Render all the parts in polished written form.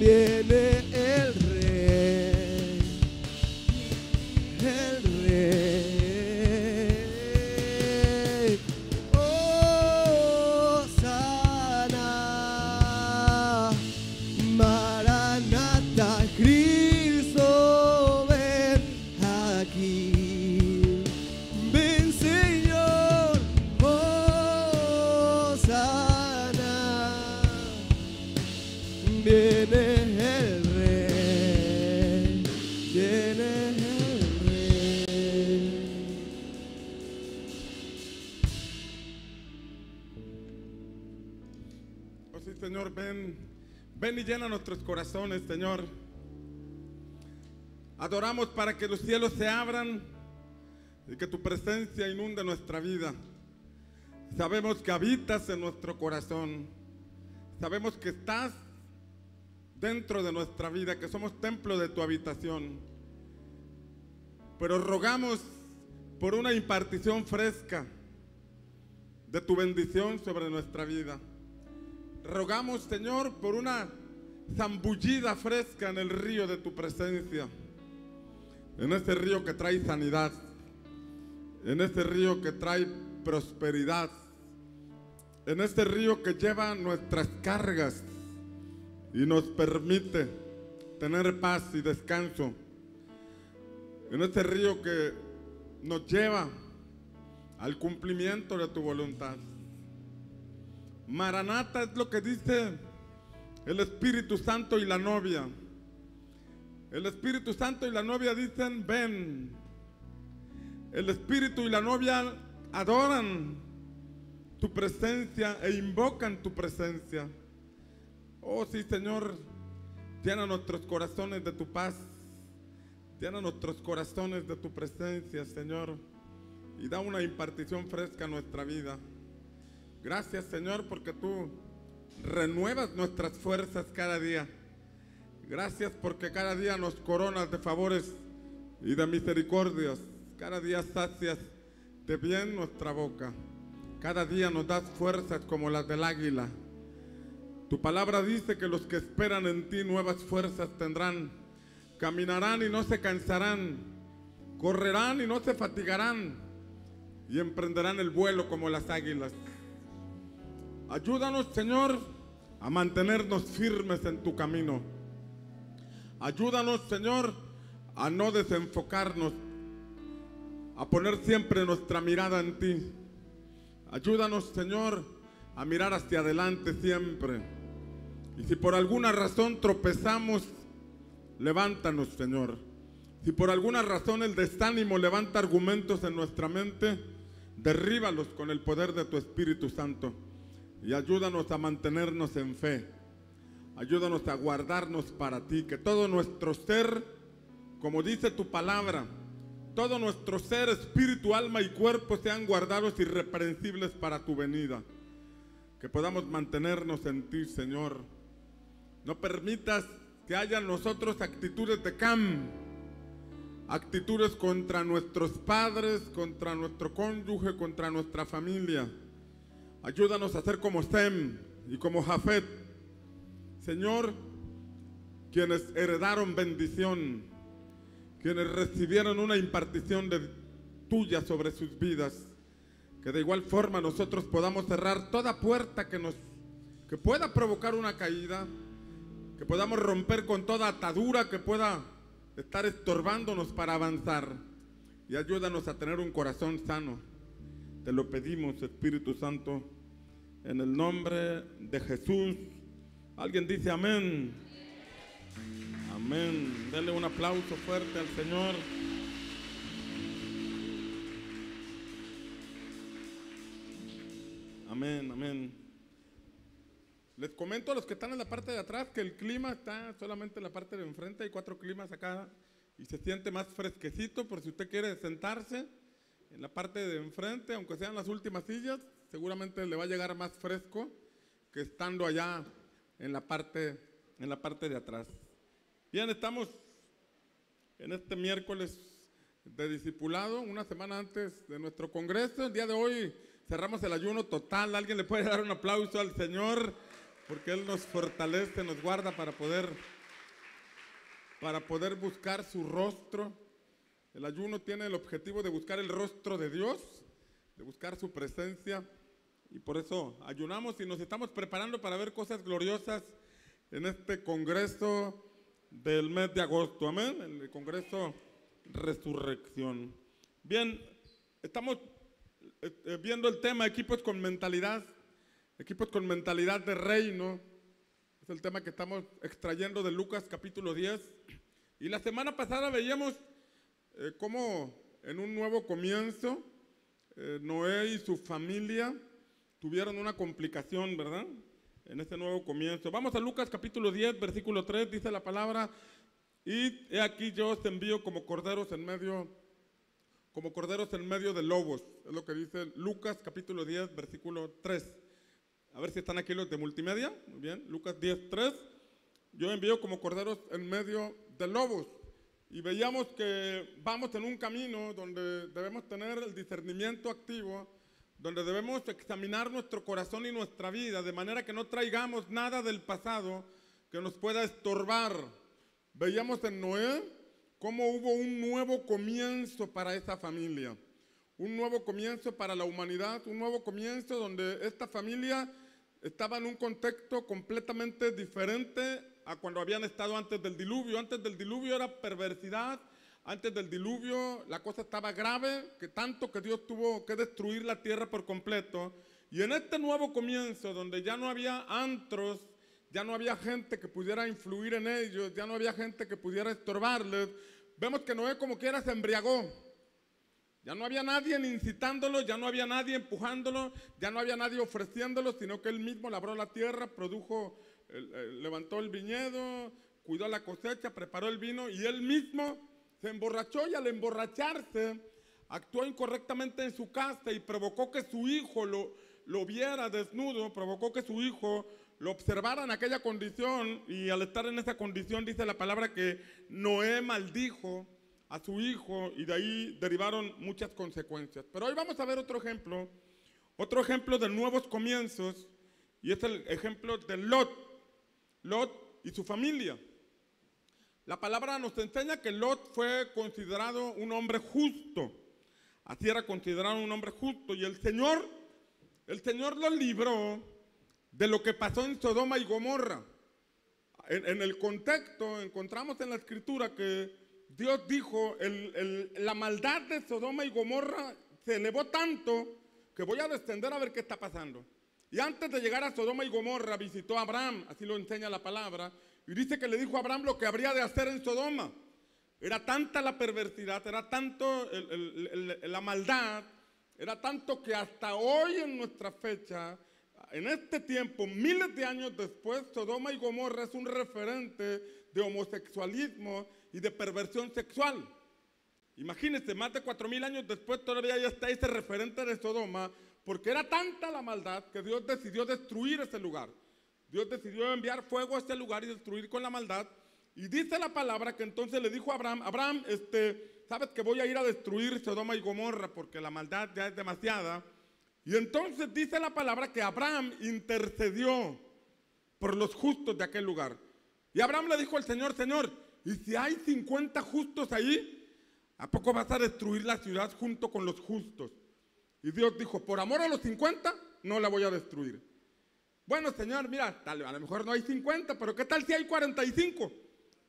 viene el Rey, el Rey. Hosana, Maranata, Cristo, ven aquí. Ven, Señor, Hosana, viene el Rey, viene el Rey. Oh sí, Señor, ven, ven y llena nuestros corazones, Señor. Adoramos para que los cielos se abran y que tu presencia inunde nuestra vida. Sabemos que habitas en nuestro corazón. Sabemos que estás dentro de nuestra vida, que somos templo de tu habitación. Pero rogamos por una impartición fresca de tu bendición sobre nuestra vida. Rogamos, Señor, por una zambullida fresca en el río de tu presencia. En ese río que trae sanidad. En ese río que trae prosperidad. En ese río que lleva nuestras cargas y nos permite tener paz y descanso. En ese río que nos lleva al cumplimiento de tu voluntad. Maranata es lo que dice el Espíritu Santo y la novia. El Espíritu Santo y la novia dicen ven. El Espíritu y la novia adoran tu presencia e invocan tu presencia. Oh sí, Señor, llena nuestros corazones de tu paz. Llena nuestros corazones de tu presencia, Señor, y da una impartición fresca a nuestra vida. Gracias, Señor, porque tú renuevas nuestras fuerzas cada día. Gracias porque cada día nos coronas de favores y de misericordias. Cada día sacias de bien nuestra boca. Cada día nos das fuerzas como las del águila. Tu palabra dice que los que esperan en ti nuevas fuerzas tendrán. Caminarán y no se cansarán. Correrán y no se fatigarán. Y emprenderán el vuelo como las águilas. Ayúdanos, Señor, a mantenernos firmes en tu camino. Ayúdanos, Señor, a no desenfocarnos, a poner siempre nuestra mirada en ti. Ayúdanos, Señor, a mirar hacia adelante siempre. Y si por alguna razón tropezamos, levántanos, Señor. Si por alguna razón el desánimo levanta argumentos en nuestra mente, derríbalos con el poder de tu Espíritu Santo. Y ayúdanos a mantenernos en fe. Ayúdanos a guardarnos para ti. Que todo nuestro ser, como dice tu palabra, todo nuestro ser, espíritu, alma y cuerpo sean guardados irreprensibles para tu venida. Que podamos mantenernos en ti, Señor. No permitas que haya en nosotros actitudes de actitudes contra nuestros padres, contra nuestro cónyuge, contra nuestra familia. Ayúdanos a ser como Sem y como Jafet, Señor, quienes heredaron bendición, quienes recibieron una impartición tuya sobre sus vidas. Que de igual forma nosotros podamos cerrar toda puerta que pueda provocar una caída, que podamos romper con toda atadura que pueda estar estorbándonos para avanzar. Y ayúdanos a tener un corazón sano. Te lo pedimos, Espíritu Santo, en el nombre de Jesús. ¿Alguien dice amén? Amén. Denle un aplauso fuerte al Señor. Amén, amén. Les comento a los que están en la parte de atrás que el clima está solamente en la parte de enfrente. Hay 4 climas acá y se siente más fresquecito por si usted quiere sentarse en la parte de enfrente, aunque sean las últimas sillas, seguramente le va a llegar más fresco que estando allá en la parte de atrás. Bien, estamos en este miércoles de discipulado, una semana antes de nuestro congreso. El día de hoy cerramos el ayuno total. ¿Alguien le puede dar un aplauso al Señor? porque Él nos fortalece, nos guarda para poder buscar su rostro. El ayuno tiene el objetivo de buscar el rostro de Dios, de buscar su presencia, y por eso ayunamos y nos estamos preparando para ver cosas gloriosas en este congreso del mes de agosto, amén, el congreso Resurrección. Bien, estamos viendo el tema equipos con mentalidad de reino. Es el tema que estamos extrayendo de Lucas capítulo 10. Y la semana pasada veíamos cómo en un nuevo comienzo Noé y su familia tuvieron una complicación, ¿verdad? En este nuevo comienzo. Vamos a Lucas capítulo 10, versículo 3, dice la palabra: y he aquí yo os envío como corderos en medio de lobos. Es lo que dice Lucas capítulo 10, versículo 3. A ver si están aquí los de multimedia. Muy bien, Lucas 10, 3. Yo envío como corderos en medio de lobos. Y veíamos que vamos en un camino donde debemos tener el discernimiento activo, donde debemos examinar nuestro corazón y nuestra vida, de manera que no traigamos nada del pasado que nos pueda estorbar. Veíamos en Noé cómo hubo un nuevo comienzo para esa familia, un nuevo comienzo para la humanidad, un nuevo comienzo donde esta familia estaba en un contexto completamente diferente a cuando habían estado antes del diluvio. Antes del diluvio era perversidad, antes del diluvio la cosa estaba grave, que tanto que Dios tuvo que destruir la tierra por completo. Y en este nuevo comienzo, donde ya no había antros, ya no había gente que pudiera influir en ellos, ya no había gente que pudiera estorbarles, vemos que Noé como quiera se embriagó. Ya no había nadie incitándolo, ya no había nadie empujándolo, ya no había nadie ofreciéndolo, sino que él mismo labró la tierra, levantó el viñedo, cuidó la cosecha, preparó el vino y él mismo se emborrachó, y al emborracharse actuó incorrectamente en su casa y provocó que su hijo lo viera desnudo, provocó que su hijo lo observara en aquella condición, y al estar en esa condición dice la palabra que Noé maldijo a su hijo, y de ahí derivaron muchas consecuencias. Pero hoy vamos a ver otro ejemplo de nuevos comienzos, y es el ejemplo de Lot y su familia. La palabra nos enseña que Lot fue considerado un hombre justo. Así era considerado un hombre justo, y el Señor lo libró de lo que pasó en Sodoma y Gomorra. En el contexto encontramos en la escritura que Dios dijo, la maldad de Sodoma y Gomorra se elevó tanto que voy a descender a ver qué está pasando. Y antes de llegar a Sodoma y Gomorra visitó a Abraham, así lo enseña la palabra, y dice que le dijo a Abraham lo que habría de hacer en Sodoma. Era tanta la perversidad, era tanto la maldad, era tanto que hasta hoy en nuestra fecha, en este tiempo, miles de años después, Sodoma y Gomorra es un referente de homosexualismo y de perversión sexual. Imagínense, más de 4000 años después todavía ya está ese referente de Sodoma, porque era tanta la maldad que Dios decidió destruir ese lugar. Dios decidió enviar fuego a ese lugar y destruir con la maldad. Y dice la palabra que entonces le dijo a Abraham, sabes que voy a ir a destruir Sodoma y Gomorra porque la maldad ya es demasiada. Y entonces dice la palabra que Abraham intercedió por los justos de aquel lugar. Y Abraham le dijo al Señor, Señor, ¿y si hay 50 justos ahí? ¿A poco vas a destruir la ciudad junto con los justos? Y Dios dijo, por amor a los 50, no la voy a destruir. Bueno, Señor, mira, a lo mejor no hay 50, pero ¿qué tal si hay 45?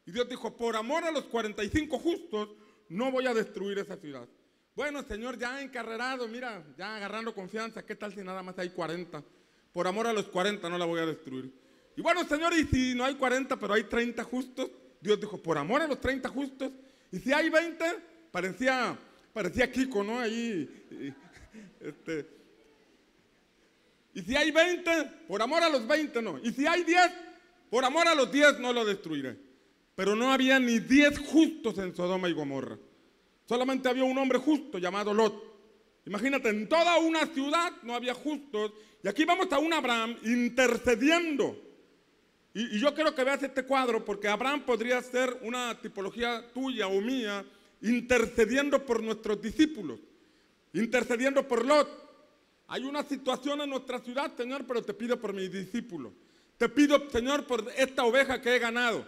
Y Dios dijo, por amor a los 45 justos, no voy a destruir esa ciudad. Bueno, Señor, ya encarrerado, mira, ya agarrando confianza, ¿qué tal si nada más hay 40? Por amor a los 40 no la voy a destruir. Y bueno, Señor, y si no hay 40, pero hay 30 justos, Dios dijo, por amor a los 30 justos. Y si hay 20, parecía Kiko, ¿no? Ahí, y si hay 20, por amor a los 20 no. Y si hay 10, por amor a los 10 no lo destruiré. Pero no había ni 10 justos en Sodoma y Gomorra. Solamente había un hombre justo llamado Lot. Imagínate, en toda una ciudad no había justos. Y aquí vamos a un Abraham intercediendo. Y yo quiero que veas este cuadro, porque Abraham podría ser una tipología tuya o mía, intercediendo por nuestros discípulos, intercediendo por Lot. Hay una situación en nuestra ciudad, Señor, pero te pido por mis discípulos. Te pido, Señor, por esta oveja que he ganado.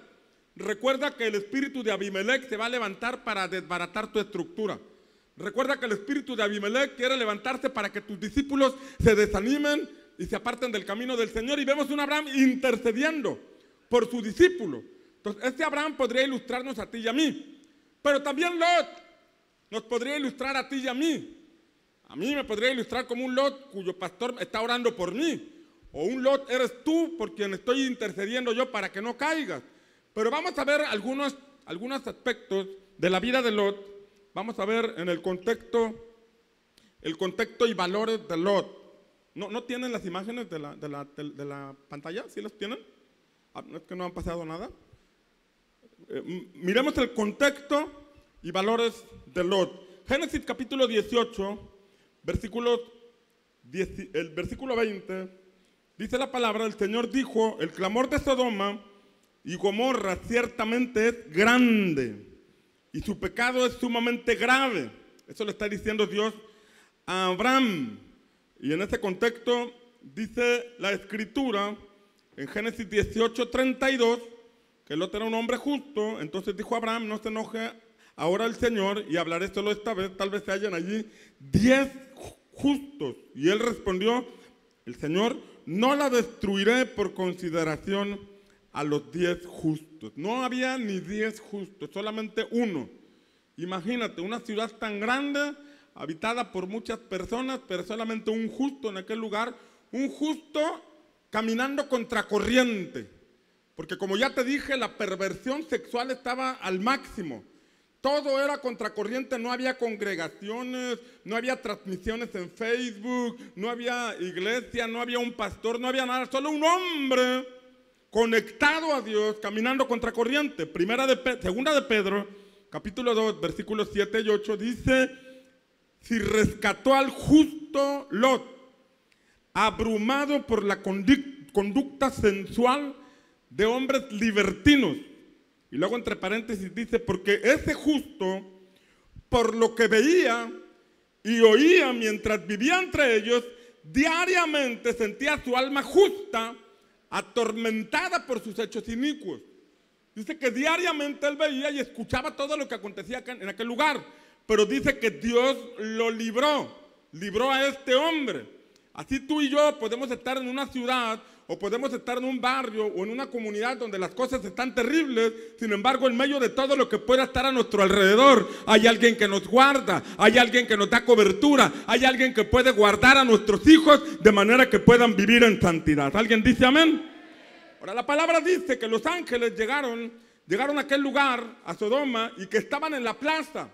Recuerda que el espíritu de Abimelech se va a levantar para desbaratar tu estructura. Recuerda que el espíritu de Abimelech quiere levantarse para que tus discípulos se desanimen y se aparten del camino del Señor. Y vemos un Abraham intercediendo por su discípulo. Entonces, este Abraham podría ilustrarnos a ti y a mí. Pero también Lot nos podría ilustrar a ti y a mí. A mí me podría ilustrar como un Lot cuyo pastor está orando por mí. O un Lot eres tú por quien estoy intercediendo yo para que no caigas. Pero vamos a ver algunos aspectos de la vida de Lot. Vamos a ver en el contexto y valores de Lot. ¿No tienen las imágenes de la pantalla? ¿Sí las tienen? ¿No es que no han pasado nada? Miremos el contexto y valores de Lot. Génesis capítulo 18, el versículo 20, dice la palabra: el Señor dijo, el clamor de Sodoma y Gomorra ciertamente es grande y su pecado es sumamente grave. Eso le está diciendo Dios a Abraham. Y en ese contexto dice la Escritura en Génesis 18:32 que Lot era un hombre justo. Entonces dijo Abraham: no se enoje ahora el Señor y hablaré solo esta vez, tal vez se hallen allí 10 justos. Y él respondió: el Señor no la destruiré por consideración a los 10 justos. No había ni 10 justos, solamente uno. Imagínate, una ciudad tan grande, habitada por muchas personas, pero solamente un justo en aquel lugar, un justo caminando contracorriente. Porque como ya te dije, la perversión sexual estaba al máximo. Todo era contracorriente, no había congregaciones, no había transmisiones en Facebook, no había iglesia, no había un pastor, no había nada, solo un hombre conectado a Dios, caminando contracorriente. Segunda de Pedro, capítulo 2, versículos 7 y 8, dice: si rescató al justo Lot, abrumado por la conducta sensual de hombres libertinos. Y luego entre paréntesis dice: porque ese justo, por lo que veía y oía mientras vivía entre ellos, diariamente sentía su alma justa atormentada por sus hechos inicuos. Dice que diariamente él veía y escuchaba todo lo que acontecía en aquel lugar, pero dice que Dios lo libró a este hombre. Así tú y yo podemos estar en una ciudad o podemos estar en un barrio o en una comunidad donde las cosas están terribles. Sin embargo, en medio de todo lo que pueda estar a nuestro alrededor, hay alguien que nos guarda, hay alguien que nos da cobertura, hay alguien que puede guardar a nuestros hijos de manera que puedan vivir en santidad. ¿Alguien dice amén? Ahora, la palabra dice que los ángeles llegaron a aquel lugar, a Sodoma, y que estaban en la plaza.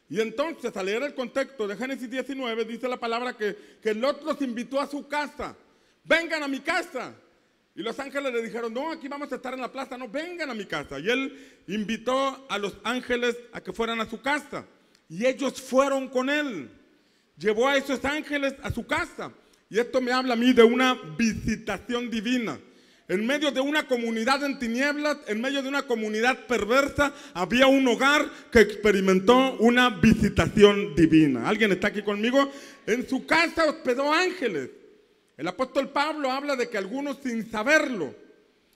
Y entonces, al leer el contexto de Génesis 19, dice la palabra que Lot los invitó a su casa. Vengan a mi casa. Y los ángeles le dijeron: no, aquí vamos a estar en la plaza, no, vengan a mi casa. Y él invitó a los ángeles a que fueran a su casa. Y ellos fueron con él. Llevó a esos ángeles a su casa. Y esto me habla a mí de una visitación divina. En medio de una comunidad en tinieblas, en medio de una comunidad perversa, había un hogar que experimentó una visitación divina. ¿Alguien está aquí conmigo? En su casa hospedó ángeles. El apóstol Pablo habla de que algunos, sin saberlo,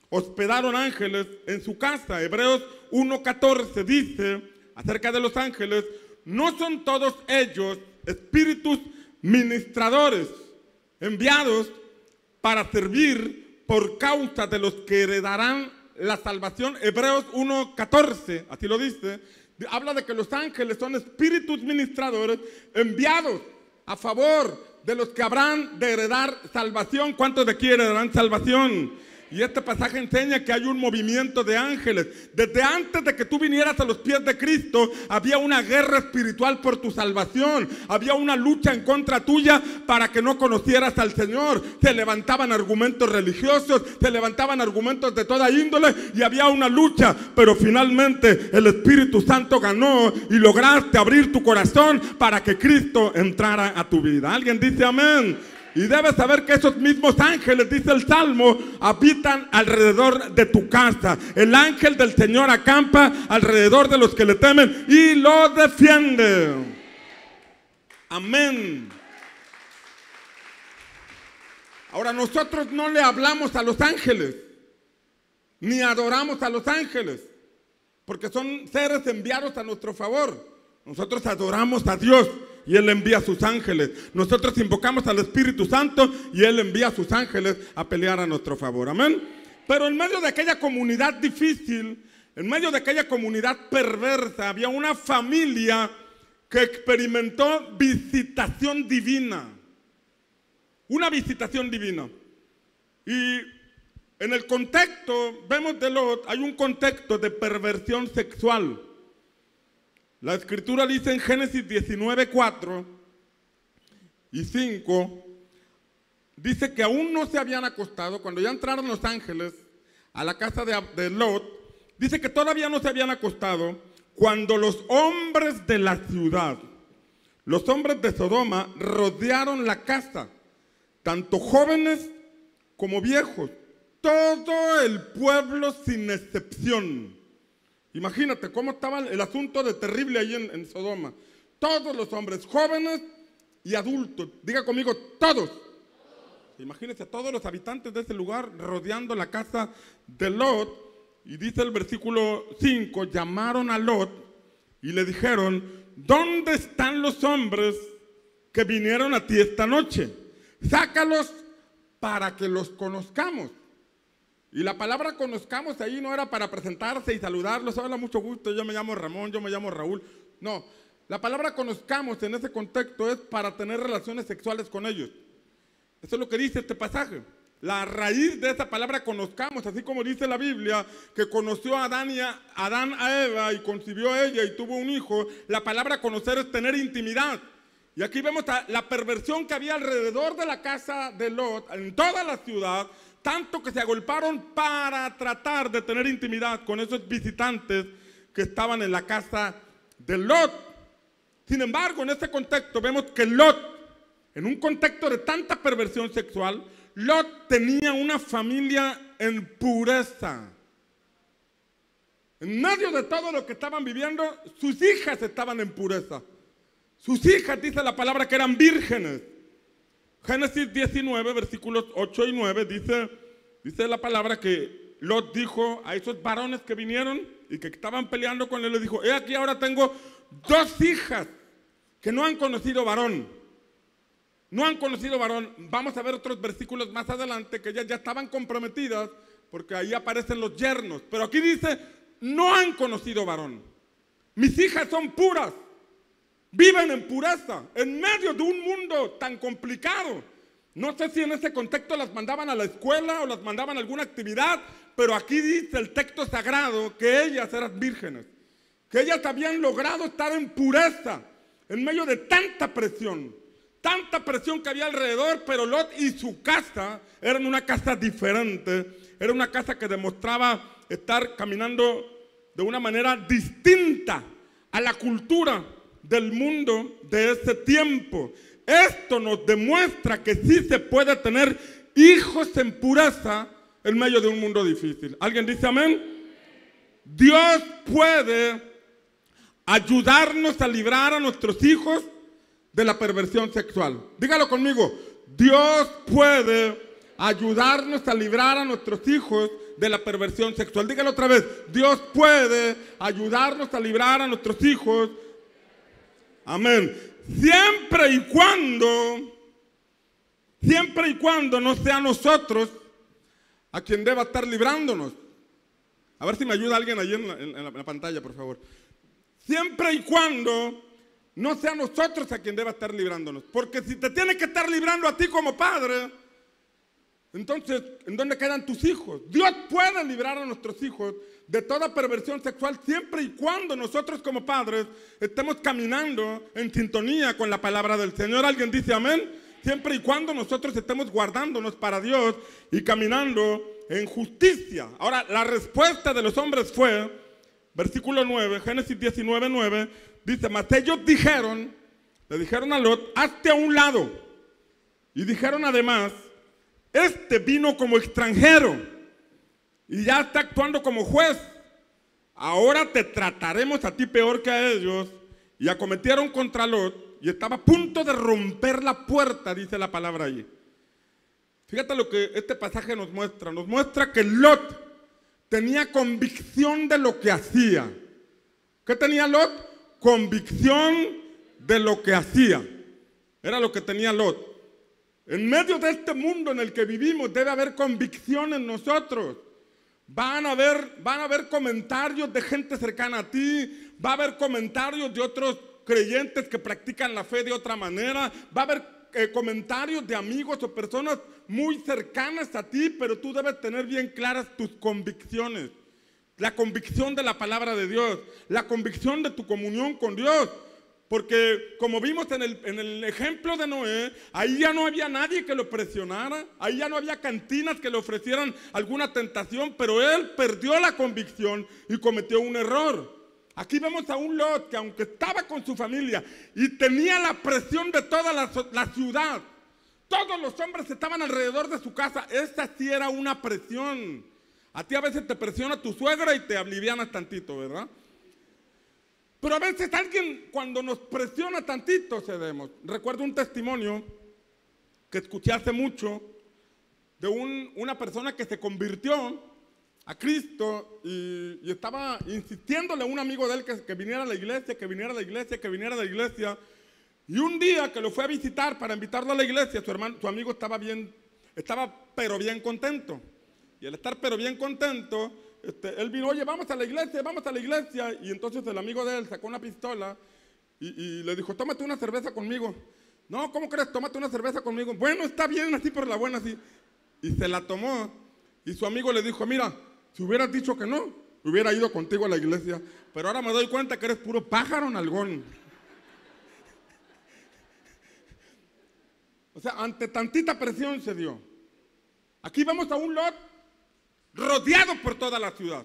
hospedaron ángeles en su casa. Hebreos 1:14 dice acerca de los ángeles: no son todos ellos espíritus ministradores enviados para servir por causa de los que heredarán la salvación. Hebreos 1:14, así lo dice, habla de que los ángeles son espíritus ministradores enviados a favor de los que habrán de heredar salvación. ¿Cuántos de aquí heredarán salvación? Y este pasaje enseña que hay un movimiento de ángeles. Desde antes de que tú vinieras a los pies de Cristo, había una guerra espiritual por tu salvación. Había una lucha en contra tuya para que no conocieras al Señor. Se levantaban argumentos religiosos, se levantaban argumentos de toda índole y había una lucha. Pero finalmente el Espíritu Santo ganó y lograste abrir tu corazón para que Cristo entrara a tu vida. ¿Alguien dice amén? Y debes saber que esos mismos ángeles, dice el Salmo, habitan alrededor de tu casa. El ángel del Señor acampa alrededor de los que le temen y lo defiende. Amén. Ahora, nosotros no le hablamos a los ángeles, ni adoramos a los ángeles, porque son seres enviados a nuestro favor. Nosotros adoramos a Dios y Él envía a sus ángeles. Nosotros invocamos al Espíritu Santo y Él envía a sus ángeles a pelear a nuestro favor. Amén. Pero en medio de aquella comunidad difícil, en medio de aquella comunidad perversa, había una familia que experimentó visitación divina. Una visitación divina. Y en el contexto, vemos de Lot, hay un contexto de perversión sexual. La Escritura dice en Génesis 19, 4 y 5, dice que aún no se habían acostado, cuando ya entraron los ángeles a la casa de Lot, dice que todavía no se habían acostado cuando los hombres de la ciudad, los hombres de Sodoma, rodearon la casa, tanto jóvenes como viejos, todo el pueblo sin excepción. Imagínate cómo estaba el asunto de terrible ahí en Sodoma. Todos los hombres, jóvenes y adultos, diga conmigo, todos. Imagínense a todos los habitantes de ese lugar rodeando la casa de Lot. Y dice el versículo 5, llamaron a Lot y le dijeron, ¿dónde están los hombres que vinieron a ti esta noche? Sácalos para que los conozcamos. Y la palabra conozcamos ahí no era para presentarse y saludarlos, hola, mucho gusto, yo me llamo Ramón, yo me llamo Raúl. No, la palabra conozcamos en ese contexto es para tener relaciones sexuales con ellos. Eso es lo que dice este pasaje. La raíz de esa palabra conozcamos, así como dice la Biblia, que conoció a Adán a Eva y concibió a ella y tuvo un hijo. La palabra conocer es tener intimidad. Y aquí vemos la perversión que había alrededor de la casa de Lot, en toda la ciudad, tanto que se agolparon para tratar de tener intimidad con esos visitantes que estaban en la casa de Lot. Sin embargo, en este contexto vemos que Lot, en un contexto de tanta perversión sexual, Lot tenía una familia en pureza. En medio de todo lo que estaban viviendo, sus hijas estaban en pureza. Sus hijas, dice la palabra, que eran vírgenes. Génesis 19, versículos 8 y 9, dice la palabra que Lot dijo a esos varones que vinieron y que estaban peleando con él, le dijo, he aquí ahora tengo 2 hijas que no han conocido varón. No han conocido varón. Vamos a ver otros versículos más adelante que ellas ya estaban comprometidas porque ahí aparecen los yernos. Pero aquí dice, no han conocido varón. Mis hijas son puras. Viven en pureza, en medio de un mundo tan complicado. No sé si en ese contexto las mandaban a la escuela o las mandaban a alguna actividad, pero aquí dice el texto sagrado que ellas eran vírgenes, que ellas habían logrado estar en pureza, en medio de tanta presión que había alrededor, pero Lot y su casa eran una casa diferente, era una casa que demostraba estar caminando de una manera distinta a la cultura del mundo de ese tiempo. Esto nos demuestra que sí se puede tener hijos en pureza en medio de un mundo difícil. ¿Alguien dice amén? Dios puede ayudarnos a librar a nuestros hijos de la perversión sexual. Dígalo conmigo. Dios puede ayudarnos a librar a nuestros hijos de la perversión sexual. Dígalo otra vez. Dios puede ayudarnos a librar a nuestros hijos. Amén. Siempre y cuando no sea nosotros a quien deba estar librándonos. A ver si me ayuda alguien ahí en la pantalla, por favor. Siempre y cuando no sea nosotros a quien deba estar librándonos. Porque si te tiene que estar librando a ti como padre, entonces, ¿en dónde quedan tus hijos? Dios puede librar a nuestros hijos de toda perversión sexual siempre y cuando nosotros como padres estemos caminando en sintonía con la palabra del Señor. ¿Alguien dice amén? Siempre y cuando nosotros estemos guardándonos para Dios y caminando en justicia. Ahora, la respuesta de los hombres fue, versículo 9, Génesis 19, 9, dice, mas ellos le dijeron a Lot, hazte a un lado. Y dijeron además, este vino como extranjero y ya está actuando como juez. Ahora te trataremos a ti peor que a ellos. Y acometieron contra Lot y estaba a punto de romper la puerta, dice la palabra allí. Fíjate lo que este pasaje nos muestra. Nos muestra que Lot tenía convicción de lo que hacía. ¿Qué tenía Lot? Convicción de lo que hacía. Era lo que tenía Lot. En medio de este mundo en el que vivimos debe haber convicción en nosotros. Van a haber comentarios de gente cercana a ti. Va a haber comentarios de otros creyentes que practican la fe de otra manera. Va a haber comentarios de amigos o personas muy cercanas a ti, pero tú debes tener bien claras tus convicciones. La convicción de la palabra de Dios, la convicción de tu comunión con Dios. Porque como vimos en el ejemplo de Noé, ahí ya no había nadie que lo presionara, ahí ya no había cantinas que le ofrecieran alguna tentación, pero él perdió la convicción y cometió un error. Aquí vemos a un Lot que aunque estaba con su familia y tenía la presión de toda la ciudad, todos los hombres estaban alrededor de su casa, esta sí era una presión. A ti a veces te presiona tu suegra y te alivianas tantito, ¿verdad? Pero a veces alguien cuando nos presiona tantito cedemos. Recuerdo un testimonio que escuché hace mucho de una persona que se convirtió a Cristo y estaba insistiéndole a un amigo de él que viniera a la iglesia, que viniera a la iglesia, que viniera a la iglesia. Y un día que lo fue a visitar para invitarlo a la iglesia, su amigo estaba pero bien contento. Y al estar pero bien contento, él vino, oye, vamos a la iglesia. Y entonces el amigo de él sacó una pistola y le dijo, tómate una cerveza conmigo. No, ¿cómo crees? Tómate una cerveza conmigo. Bueno, está bien, así por la buena, así. Y se la tomó. Y su amigo le dijo, mira, si hubieras dicho que no, hubiera ido contigo a la iglesia. Pero ahora me doy cuenta que eres puro pájaro nalgón. O sea, ante tantita presión se dio. Aquí vemos a un Lot rodeado por toda la ciudad.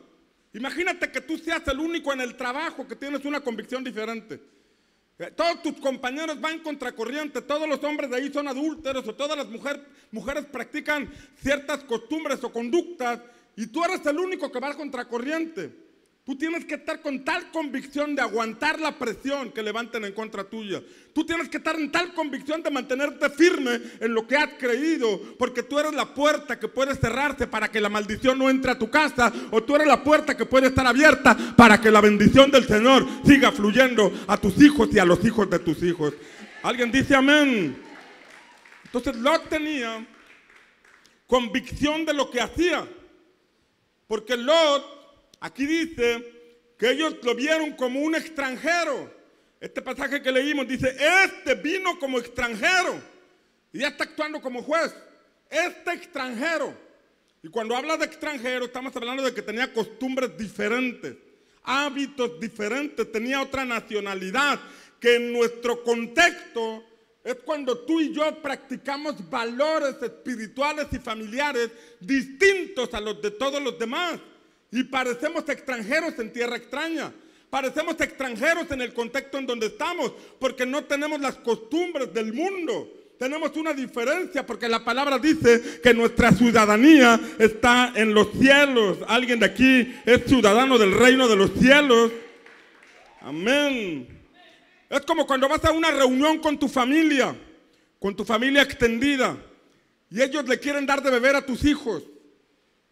Imagínate que tú seas el único en el trabajo que tienes una convicción diferente. Todos tus compañeros van contracorriente, todos los hombres de ahí son adúlteros o todas las mujeres practican ciertas costumbres o conductas y tú eres el único que va a contracorriente. Tú tienes que estar con tal convicción de aguantar la presión que levanten en contra tuya. Tú tienes que estar en tal convicción de mantenerte firme en lo que has creído, porque tú eres la puerta que puede cerrarse para que la maldición no entre a tu casa, o tú eres la puerta que puede estar abierta para que la bendición del Señor siga fluyendo a tus hijos y a los hijos de tus hijos. ¿Alguien dice amén? Entonces Lot tenía convicción de lo que hacía, porque Lot, aquí dice que ellos lo vieron como un extranjero. Este pasaje que leímos dice, este vino como extranjero y ya está actuando como juez. Este extranjero. Y cuando habla de extranjero, estamos hablando de que tenía costumbres diferentes, hábitos diferentes, tenía otra nacionalidad, que en nuestro contexto es cuando tú y yo practicamos valores espirituales y familiares distintos a los de todos los demás. Y parecemos extranjeros en tierra extraña. Parecemos extranjeros en el contexto en donde estamos, porque no tenemos las costumbres del mundo. Tenemos una diferencia, porque la palabra dice que nuestra ciudadanía está en los cielos. Alguien de aquí es ciudadano del reino de los cielos. Amén. Es como cuando vas a una reunión con tu familia extendida, y ellos le quieren dar de beber a tus hijos.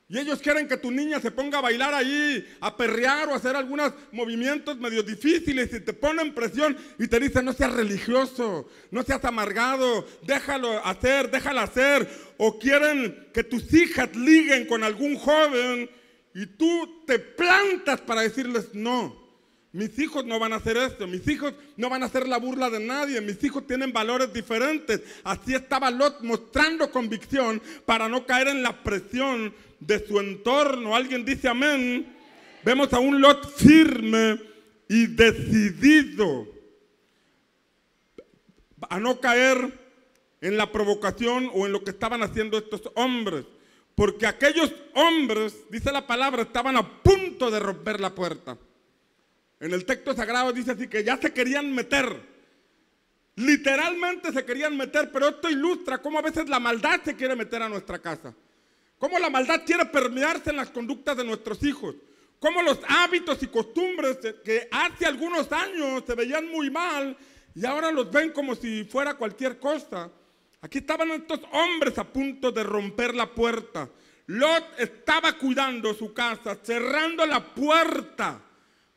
Y ellos quieren que tu niña se ponga a bailar ahí, a perrear o a hacer algunos movimientos medio difíciles y te ponen presión y te dicen, no seas religioso, no seas amargado, déjala hacer. O quieren que tus hijas liguen con algún joven y tú te plantas para decirles, no, mis hijos no van a hacer esto, mis hijos no van a hacer la burla de nadie, mis hijos tienen valores diferentes. Así estaba Lot mostrando convicción para no caer en la presión de su entorno. Alguien dice amén. Vemos a un Lot firme y decidido a no caer en la provocación o en lo que estaban haciendo estos hombres, porque aquellos hombres, dice la palabra, estaban a punto de romper la puerta. En el texto sagrado dice así que ya se querían meter, literalmente se querían meter, pero esto ilustra cómo a veces la maldad se quiere meter a nuestra casa. Cómo la maldad quiere permearse en las conductas de nuestros hijos. Cómo los hábitos y costumbres que hace algunos años se veían muy mal y ahora los ven como si fuera cualquier cosa. Aquí estaban estos hombres a punto de romper la puerta. Lot estaba cuidando su casa, cerrando la puerta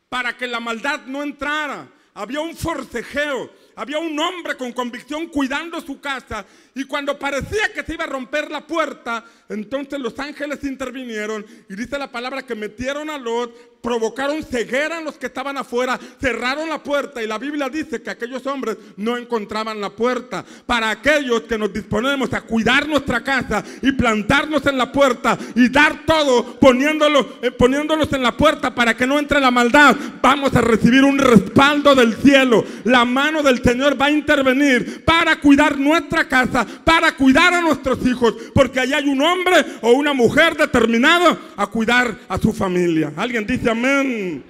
para que la maldad no entrara. Había un forcejeo, había un hombre con convicción cuidando su casa, y cuando parecía que se iba a romper la puerta, entonces los ángeles intervinieron y dice la palabra que metieron a Lot, provocaron ceguera en los que estaban afuera, cerraron la puerta, y la Biblia dice que aquellos hombres no encontraban la puerta. Para aquellos que nos disponemos a cuidar nuestra casa y plantarnos en la puerta y dar todo poniéndonos en la puerta para que no entre la maldad, vamos a recibir un respaldo del cielo. La mano del Señor va a intervenir para cuidar nuestra casa, para cuidar a nuestros hijos, porque allá hay un hombre o una mujer determinado a cuidar a su familia. ¿Alguien dice amén?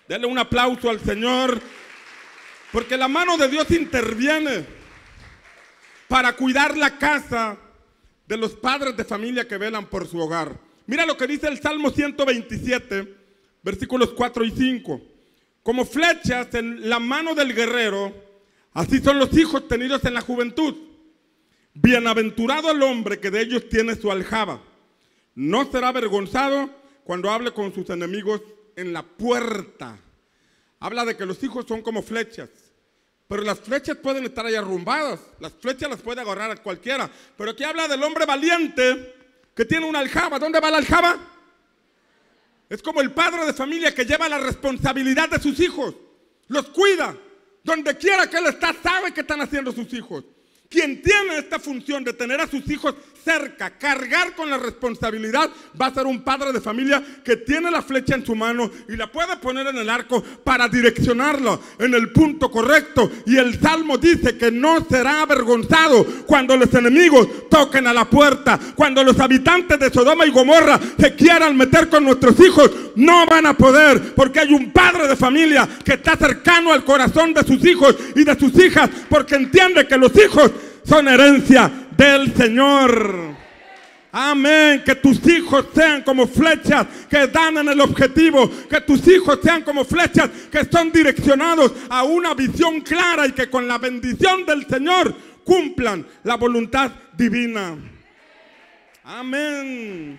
Denle un aplauso al Señor, porque la mano de Dios interviene para cuidar la casa de los padres de familia que velan por su hogar. Mira lo que dice el Salmo 127, versículos 4 y 5. Como flechas en la mano del guerrero, así son los hijos tenidos en la juventud. Bienaventurado el hombre que de ellos tiene su aljaba. No será avergonzado cuando hable con sus enemigos en la puerta. Habla de que los hijos son como flechas, pero las flechas pueden estar ahí arrumbadas. Las flechas las puede agarrar a cualquiera. Pero aquí habla del hombre valiente que tiene una aljaba. ¿Dónde va la aljaba? Es como el padre de familia que lleva la responsabilidad de sus hijos. Los cuida. Donde quiera que él está, sabe qué están haciendo sus hijos. Quien tiene esta función de tener a sus hijos cerca, cargar con la responsabilidad, va a ser un padre de familia que tiene la flecha en su mano y la puede poner en el arco para direccionarlo en el punto correcto. Y el Salmo dice que no será avergonzado cuando los enemigos toquen a la puerta. Cuando los habitantes de Sodoma y Gomorra se quieran meter con nuestros hijos, no van a poder, porque hay un padre de familia que está cercano al corazón de sus hijos y de sus hijas, porque entiende que los hijos son herencia del Señor. Amén. Que tus hijos sean como flechas que dan en el objetivo. Que tus hijos sean como flechas que son direccionados a una visión clara y que con la bendición del Señor cumplan la voluntad divina. Amén.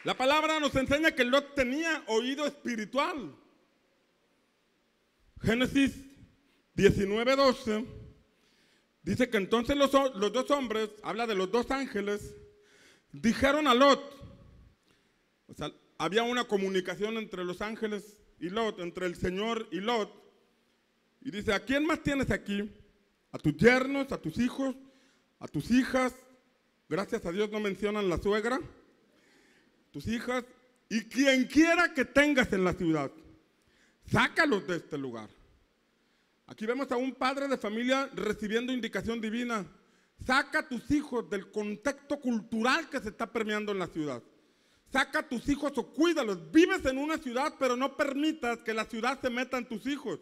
La palabra nos enseña que Lot tenía oído espiritual. Génesis 19:12 dice que entonces los dos hombres, habla de los dos ángeles, dijeron a Lot, o sea, había una comunicación entre los ángeles y Lot, entre el Señor y Lot, y dice: ¿a quién más tienes aquí? A tus yernos, a tus hijos, a tus hijas. Gracias a Dios no mencionan la suegra. Tus hijas, y quien quiera que tengas en la ciudad, sácalos de este lugar. Aquí vemos a un padre de familia recibiendo indicación divina. Saca a tus hijos del contexto cultural que se está permeando en la ciudad. Saca a tus hijos o cuídalos. Vives en una ciudad, pero no permitas que la ciudad se meta en tus hijos.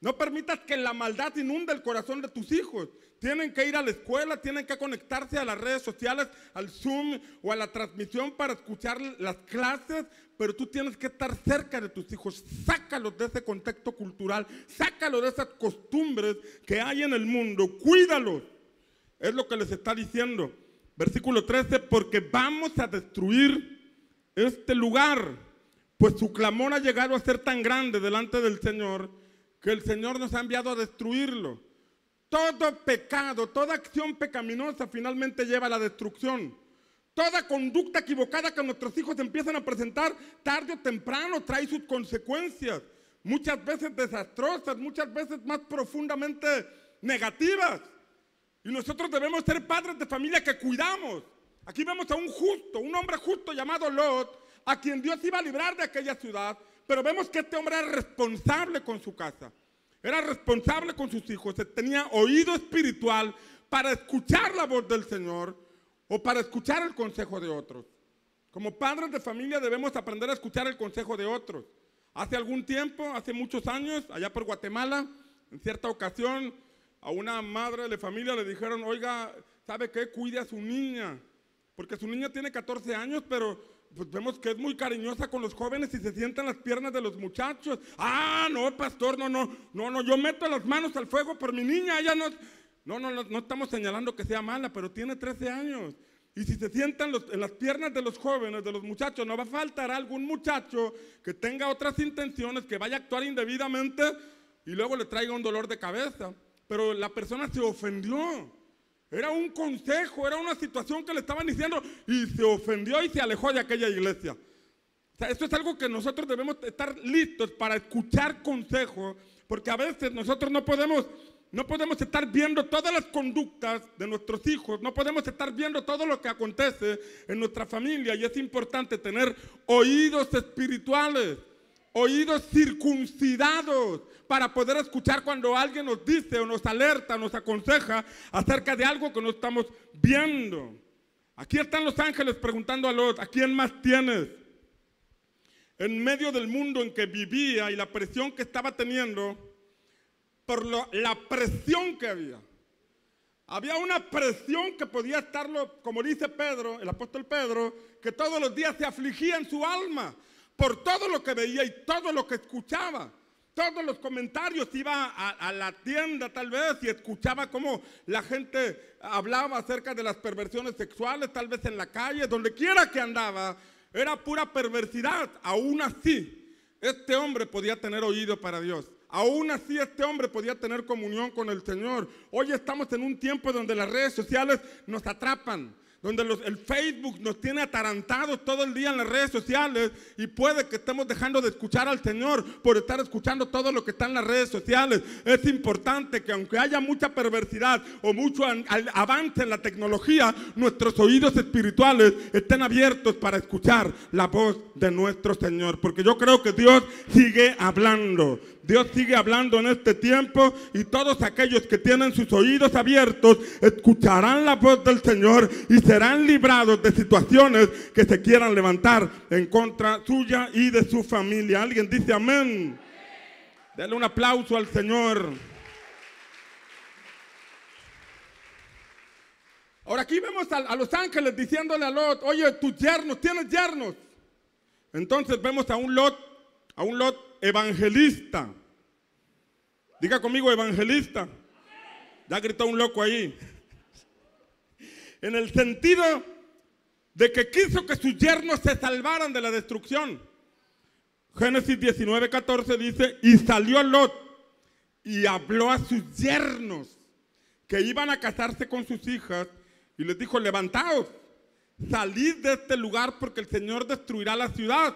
No permitas que la maldad inunde el corazón de tus hijos. Tienen que ir a la escuela, tienen que conectarse a las redes sociales, al Zoom o a la transmisión para escuchar las clases, pero tú tienes que estar cerca de tus hijos. Sácalos de ese contexto cultural, sácalos de esas costumbres que hay en el mundo, cuídalos. Es lo que les está diciendo. Versículo 13, porque vamos a destruir este lugar, pues su clamor ha llegado a ser tan grande delante del Señor, que el Señor nos ha enviado a destruirlo. Todo pecado, toda acción pecaminosa finalmente lleva a la destrucción. Toda conducta equivocada que nuestros hijos empiezan a presentar tarde o temprano trae sus consecuencias, muchas veces desastrosas, muchas veces más profundamente negativas. Y nosotros debemos ser padres de familia que cuidamos. Aquí vemos a un justo, un hombre justo llamado Lot, a quien Dios iba a librar de aquella ciudad, pero vemos que este hombre era responsable con su casa, era responsable con sus hijos, tenía oído espiritual para escuchar la voz del Señor o para escuchar el consejo de otros. Como padres de familia debemos aprender a escuchar el consejo de otros. Hace algún tiempo, hace muchos años, allá por Guatemala, en cierta ocasión, a una madre de familia le dijeron: oiga, ¿sabe qué? Cuide a su niña, porque su niña tiene 14 años, pero pues vemos que es muy cariñosa con los jóvenes y se sienta en las piernas de los muchachos. Ah, no, pastor, no, yo meto las manos al fuego por mi niña, ella no estamos señalando que sea mala, pero tiene 13 años. Y si se sientan en las piernas de los jóvenes, de los muchachos, no va a faltar algún muchacho que tenga otras intenciones, que vaya a actuar indebidamente y luego le traiga un dolor de cabeza. Pero la persona se ofendió. Era un consejo, era una situación que le estaban diciendo y se ofendió y se alejó de aquella iglesia. O sea, esto es algo que nosotros debemos estar listos para escuchar consejos, porque a veces nosotros no podemos estar viendo todas las conductas de nuestros hijos, no podemos estar viendo todo lo que acontece en nuestra familia, y es importante tener oídos espirituales, oídos circuncidados, para poder escuchar cuando alguien nos dice o nos alerta, nos aconseja acerca de algo que no estamos viendo. Aquí están los ángeles preguntando a Lot: ¿a quién más tienes? En medio del mundo en que vivía y la presión que estaba teniendo, por la presión que había una presión que podía estarlo, como dice Pedro, el apóstol Pedro, que todos los días se afligía en su alma por todo lo que veía y todo lo que escuchaba. Todos los comentarios, iba a la tienda tal vez y escuchaba cómo la gente hablaba acerca de las perversiones sexuales, tal vez en la calle, donde quiera que andaba, era pura perversidad. Aún así, este hombre podía tener oído para Dios. Aún así, este hombre podía tener comunión con el Señor. Hoy estamos en un tiempo donde las redes sociales nos atrapan, donde el Facebook nos tiene atarantados todo el día en las redes sociales, y puede que estemos dejando de escuchar al Señor por estar escuchando todo lo que está en las redes sociales. Es importante que, aunque haya mucha perversidad o mucho avance en la tecnología, nuestros oídos espirituales estén abiertos para escuchar la voz de nuestro Señor, porque yo creo que Dios sigue hablando. Dios sigue hablando en este tiempo, y todos aquellos que tienen sus oídos abiertos escucharán la voz del Señor y serán librados de situaciones que se quieran levantar en contra suya y de su familia. ¿Alguien dice amén? Dale un aplauso al Señor. Ahora aquí vemos a los ángeles diciéndole a Lot: oye, tus yernos, ¿tienes yernos? Entonces vemos a un Lot evangelista. Diga conmigo, evangelista. Ya gritó un loco ahí. En el sentido de que quiso que sus yernos se salvaran de la destrucción. Génesis 19:14 dice: y salió Lot y habló a sus yernos que iban a casarse con sus hijas, y les dijo: levantaos, salid de este lugar, porque el Señor destruirá la ciudad.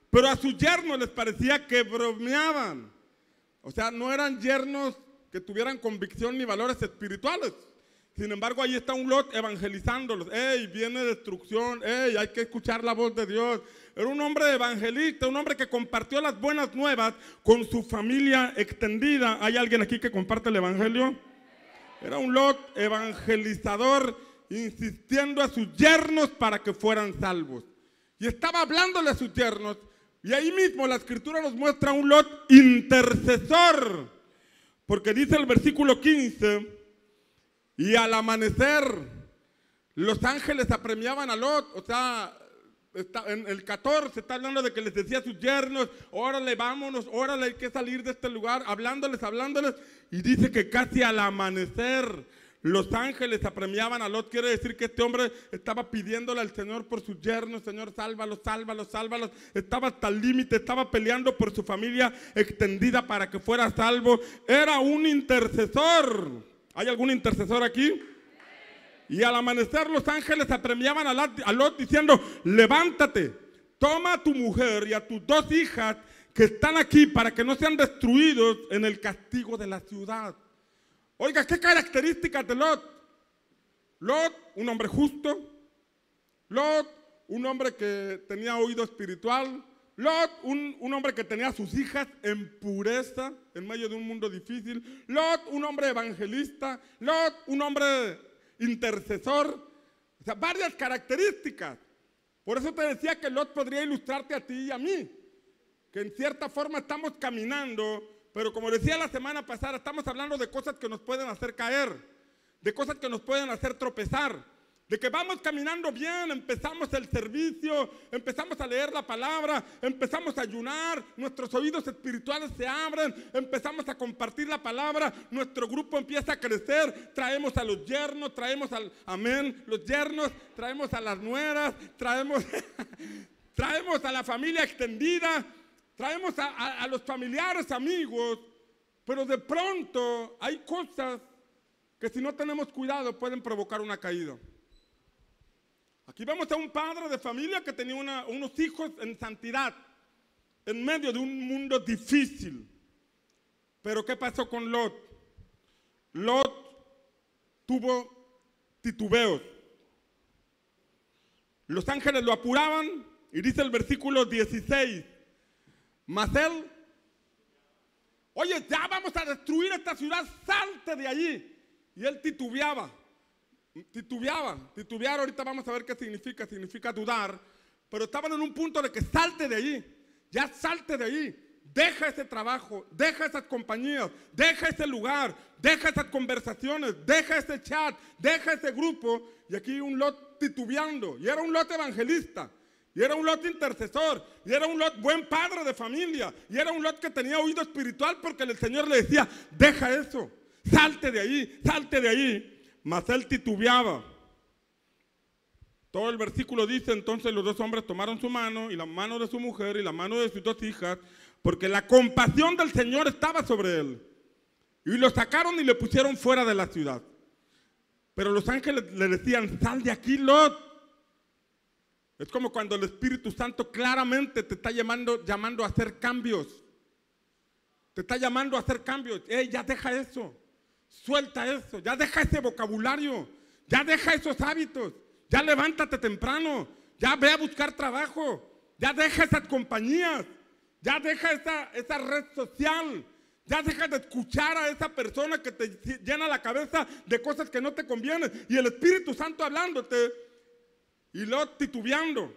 Pero a sus yernos les parecía que bromeaban. O sea, no eran yernos que tuvieran convicción ni valores espirituales. Sin embargo, ahí está un Lot evangelizándolos. ¡Ey, viene destrucción! ¡Ey, hay que escuchar la voz de Dios! Era un hombre evangelista, un hombre que compartió las buenas nuevas con su familia extendida. ¿Hay alguien aquí que comparte el evangelio? Era un Lot evangelizador, insistiendo a sus yernos para que fueran salvos. Y estaba hablándole a sus yernos. Y ahí mismo la escritura nos muestra un Lot intercesor. Porque dice el versículo 15: y al amanecer los ángeles apremiaban a Lot. O sea, en el 14 está hablando de que les decía a sus yernos: órale, vámonos, órale, hay que salir de este lugar, hablándoles. Y dice que casi al amanecer los ángeles apremiaban a Lot. Quiere decir que este hombre estaba pidiéndole al Señor por sus yernos: Señor, sálvalos, sálvalos, sálvalos. Estaba hasta el límite, estaba peleando por su familia extendida para que fuera salvo. Era un intercesor. ¿Hay algún intercesor aquí? Y al amanecer los ángeles apremiaban a Lot diciendo: levántate, toma a tu mujer y a tus 2 hijas que están aquí, para que no sean destruidos en el castigo de la ciudad. Oiga, ¿qué características de Lot? Lot, un hombre justo. Lot, un hombre que tenía oído espiritual. Lot, un hombre que tenía a sus hijas en pureza en medio de un mundo difícil. Lot, un hombre evangelista. Lot, un hombre intercesor. O sea, varias características. Por eso te decía que Lot podría ilustrarte a ti y a mí, que en cierta forma estamos caminando, pero como decía la semana pasada, estamos hablando de cosas que nos pueden hacer caer, de cosas que nos pueden hacer tropezar. De que vamos caminando bien, empezamos el servicio, empezamos a leer la palabra, empezamos a ayunar, nuestros oídos espirituales se abren, empezamos a compartir la palabra, nuestro grupo empieza a crecer, traemos a los yernos, traemos al, amén, los yernos, traemos a las nueras, traemos a la familia extendida, traemos a los familiares, amigos, pero de pronto hay cosas que si no tenemos cuidado pueden provocar una caída. Aquí vemos a un padre de familia que tenía unos hijos en santidad, en medio de un mundo difícil. Pero ¿qué pasó con Lot? Lot tuvo titubeos. Los ángeles lo apuraban y dice el versículo 16, mas él, oye, ya vamos a destruir esta ciudad, salte de allí. Y él titubeaba. Titubear ahorita vamos a ver qué significa dudar, pero estaban en un punto de que salte de allí, ya salte de allí, deja ese trabajo, deja esas compañías, deja ese lugar, deja esas conversaciones, deja ese chat, deja ese grupo. Y aquí un Lot titubeando, y era un Lot evangelista, y era un Lot intercesor, y era un Lot buen padre de familia, y era un Lot que tenía oído espiritual porque el Señor le decía, deja eso, salte de ahí, salte de ahí. Mas él titubeaba. Todo el versículo dice, entonces los dos hombres tomaron su mano y la mano de su mujer y la mano de sus dos hijas, porque la compasión del Señor estaba sobre él. Y lo sacaron y le pusieron fuera de la ciudad. Pero los ángeles le decían, sal de aquí, Lot. Es como cuando el Espíritu Santo claramente te está llamando a hacer cambios. Te está llamando a hacer cambios. Ya deja eso. Suelta eso, ya deja ese vocabulario, ya deja esos hábitos, ya levántate temprano, ya ve a buscar trabajo, ya deja esas compañías, ya deja esa red social, ya deja de escuchar a esa persona que te llena la cabeza de cosas que no te convienen. Y el Espíritu Santo hablándote y Lot titubeando.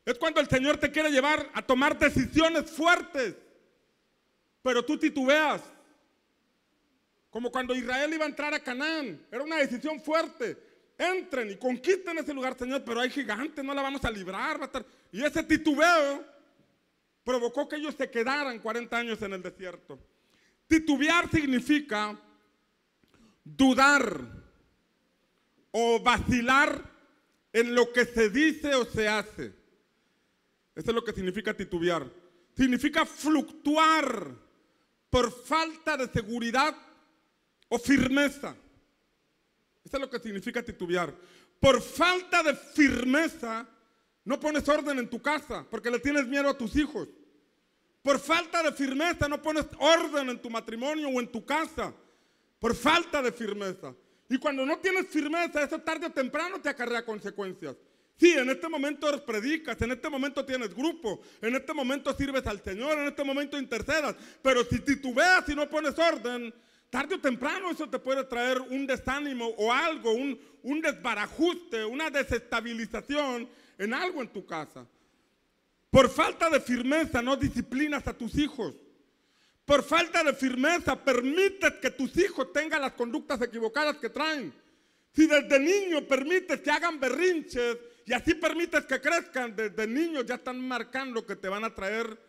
Es cuando el Señor te quiere llevar a tomar decisiones fuertes. Pero tú titubeas, como cuando Israel iba a entrar a Canaán, era una decisión fuerte. Entren y conquisten ese lugar, Señor, pero hay gigantes, no la vamos a librar. Y ese titubeo provocó que ellos se quedaran 40 años en el desierto. Titubear significa dudar o vacilar en lo que se dice o se hace. Eso es lo que significa titubear. Significa fluctuar por falta de seguridad o firmeza. Eso es lo que significa titubear. Por falta de firmeza no pones orden en tu casa porque le tienes miedo a tus hijos. Por falta de firmeza no pones orden en tu matrimonio o en tu casa. Por falta de firmeza. Y cuando no tienes firmeza, eso tarde o temprano te acarrea consecuencias. Sí, en este momento predicas, en este momento tienes grupo, en este momento sirves al Señor, en este momento intercedas, pero si titubeas y no pones orden, tarde o temprano eso te puede traer un desánimo o algo, un desbarajuste, una desestabilización en algo en tu casa. Por falta de firmeza no disciplinas a tus hijos. Por falta de firmeza permites que tus hijos tengan las conductas equivocadas que traen. Si desde niños permites que hagan berrinches y así permites que crezcan, desde niños ya están marcando que te van a traer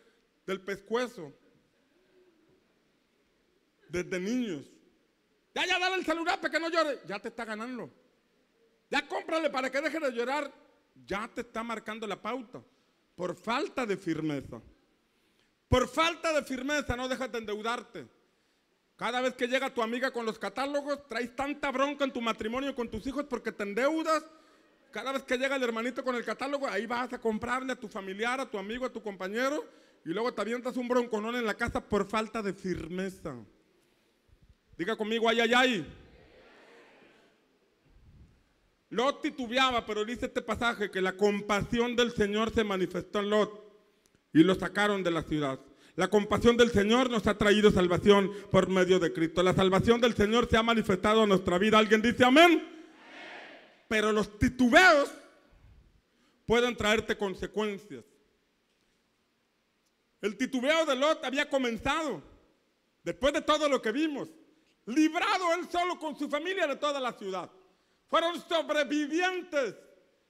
del pescuezo. Desde niños. Ya dale el celular para que no llore. Ya te está ganando. Ya cómprale para que deje de llorar. Ya te está marcando la pauta. Por falta de firmeza. Por falta de firmeza no dejas de endeudarte. Cada vez que llega tu amiga con los catálogos, traes tanta bronca en tu matrimonio con tus hijos porque te endeudas. Cada vez que llega el hermanito con el catálogo, ahí vas a comprarle a tu familiar, a tu amigo, a tu compañero, y luego te avientas un bronconón en la casa por falta de firmeza. Diga conmigo, ay, ay, ay. Lot titubeaba, pero dice este pasaje que la compasión del Señor se manifestó en Lot y lo sacaron de la ciudad. La compasión del Señor nos ha traído salvación por medio de Cristo. La salvación del Señor se ha manifestado en nuestra vida. ¿Alguien dice amén? Amén. Pero los titubeos pueden traerte consecuencias. El titubeo de Lot había comenzado después de todo lo que vimos. librado él solo con su familia de toda la ciudad. Fueron sobrevivientes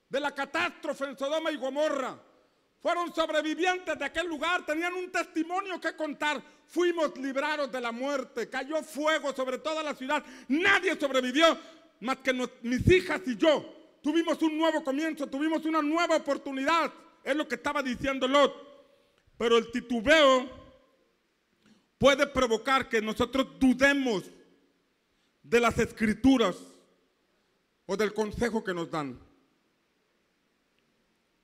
de la catástrofe en Sodoma y Gomorra. Fueron sobrevivientes de aquel lugar, tenían un testimonio que contar. Fuimos librados de la muerte, cayó fuego sobre toda la ciudad. Nadie sobrevivió más que mis hijas y yo. Tuvimos un nuevo comienzo, tuvimos una nueva oportunidad. Es lo que estaba diciendo Lot. Pero el titubeo puede provocar que nosotros dudemos de las escrituras o del consejo que nos dan.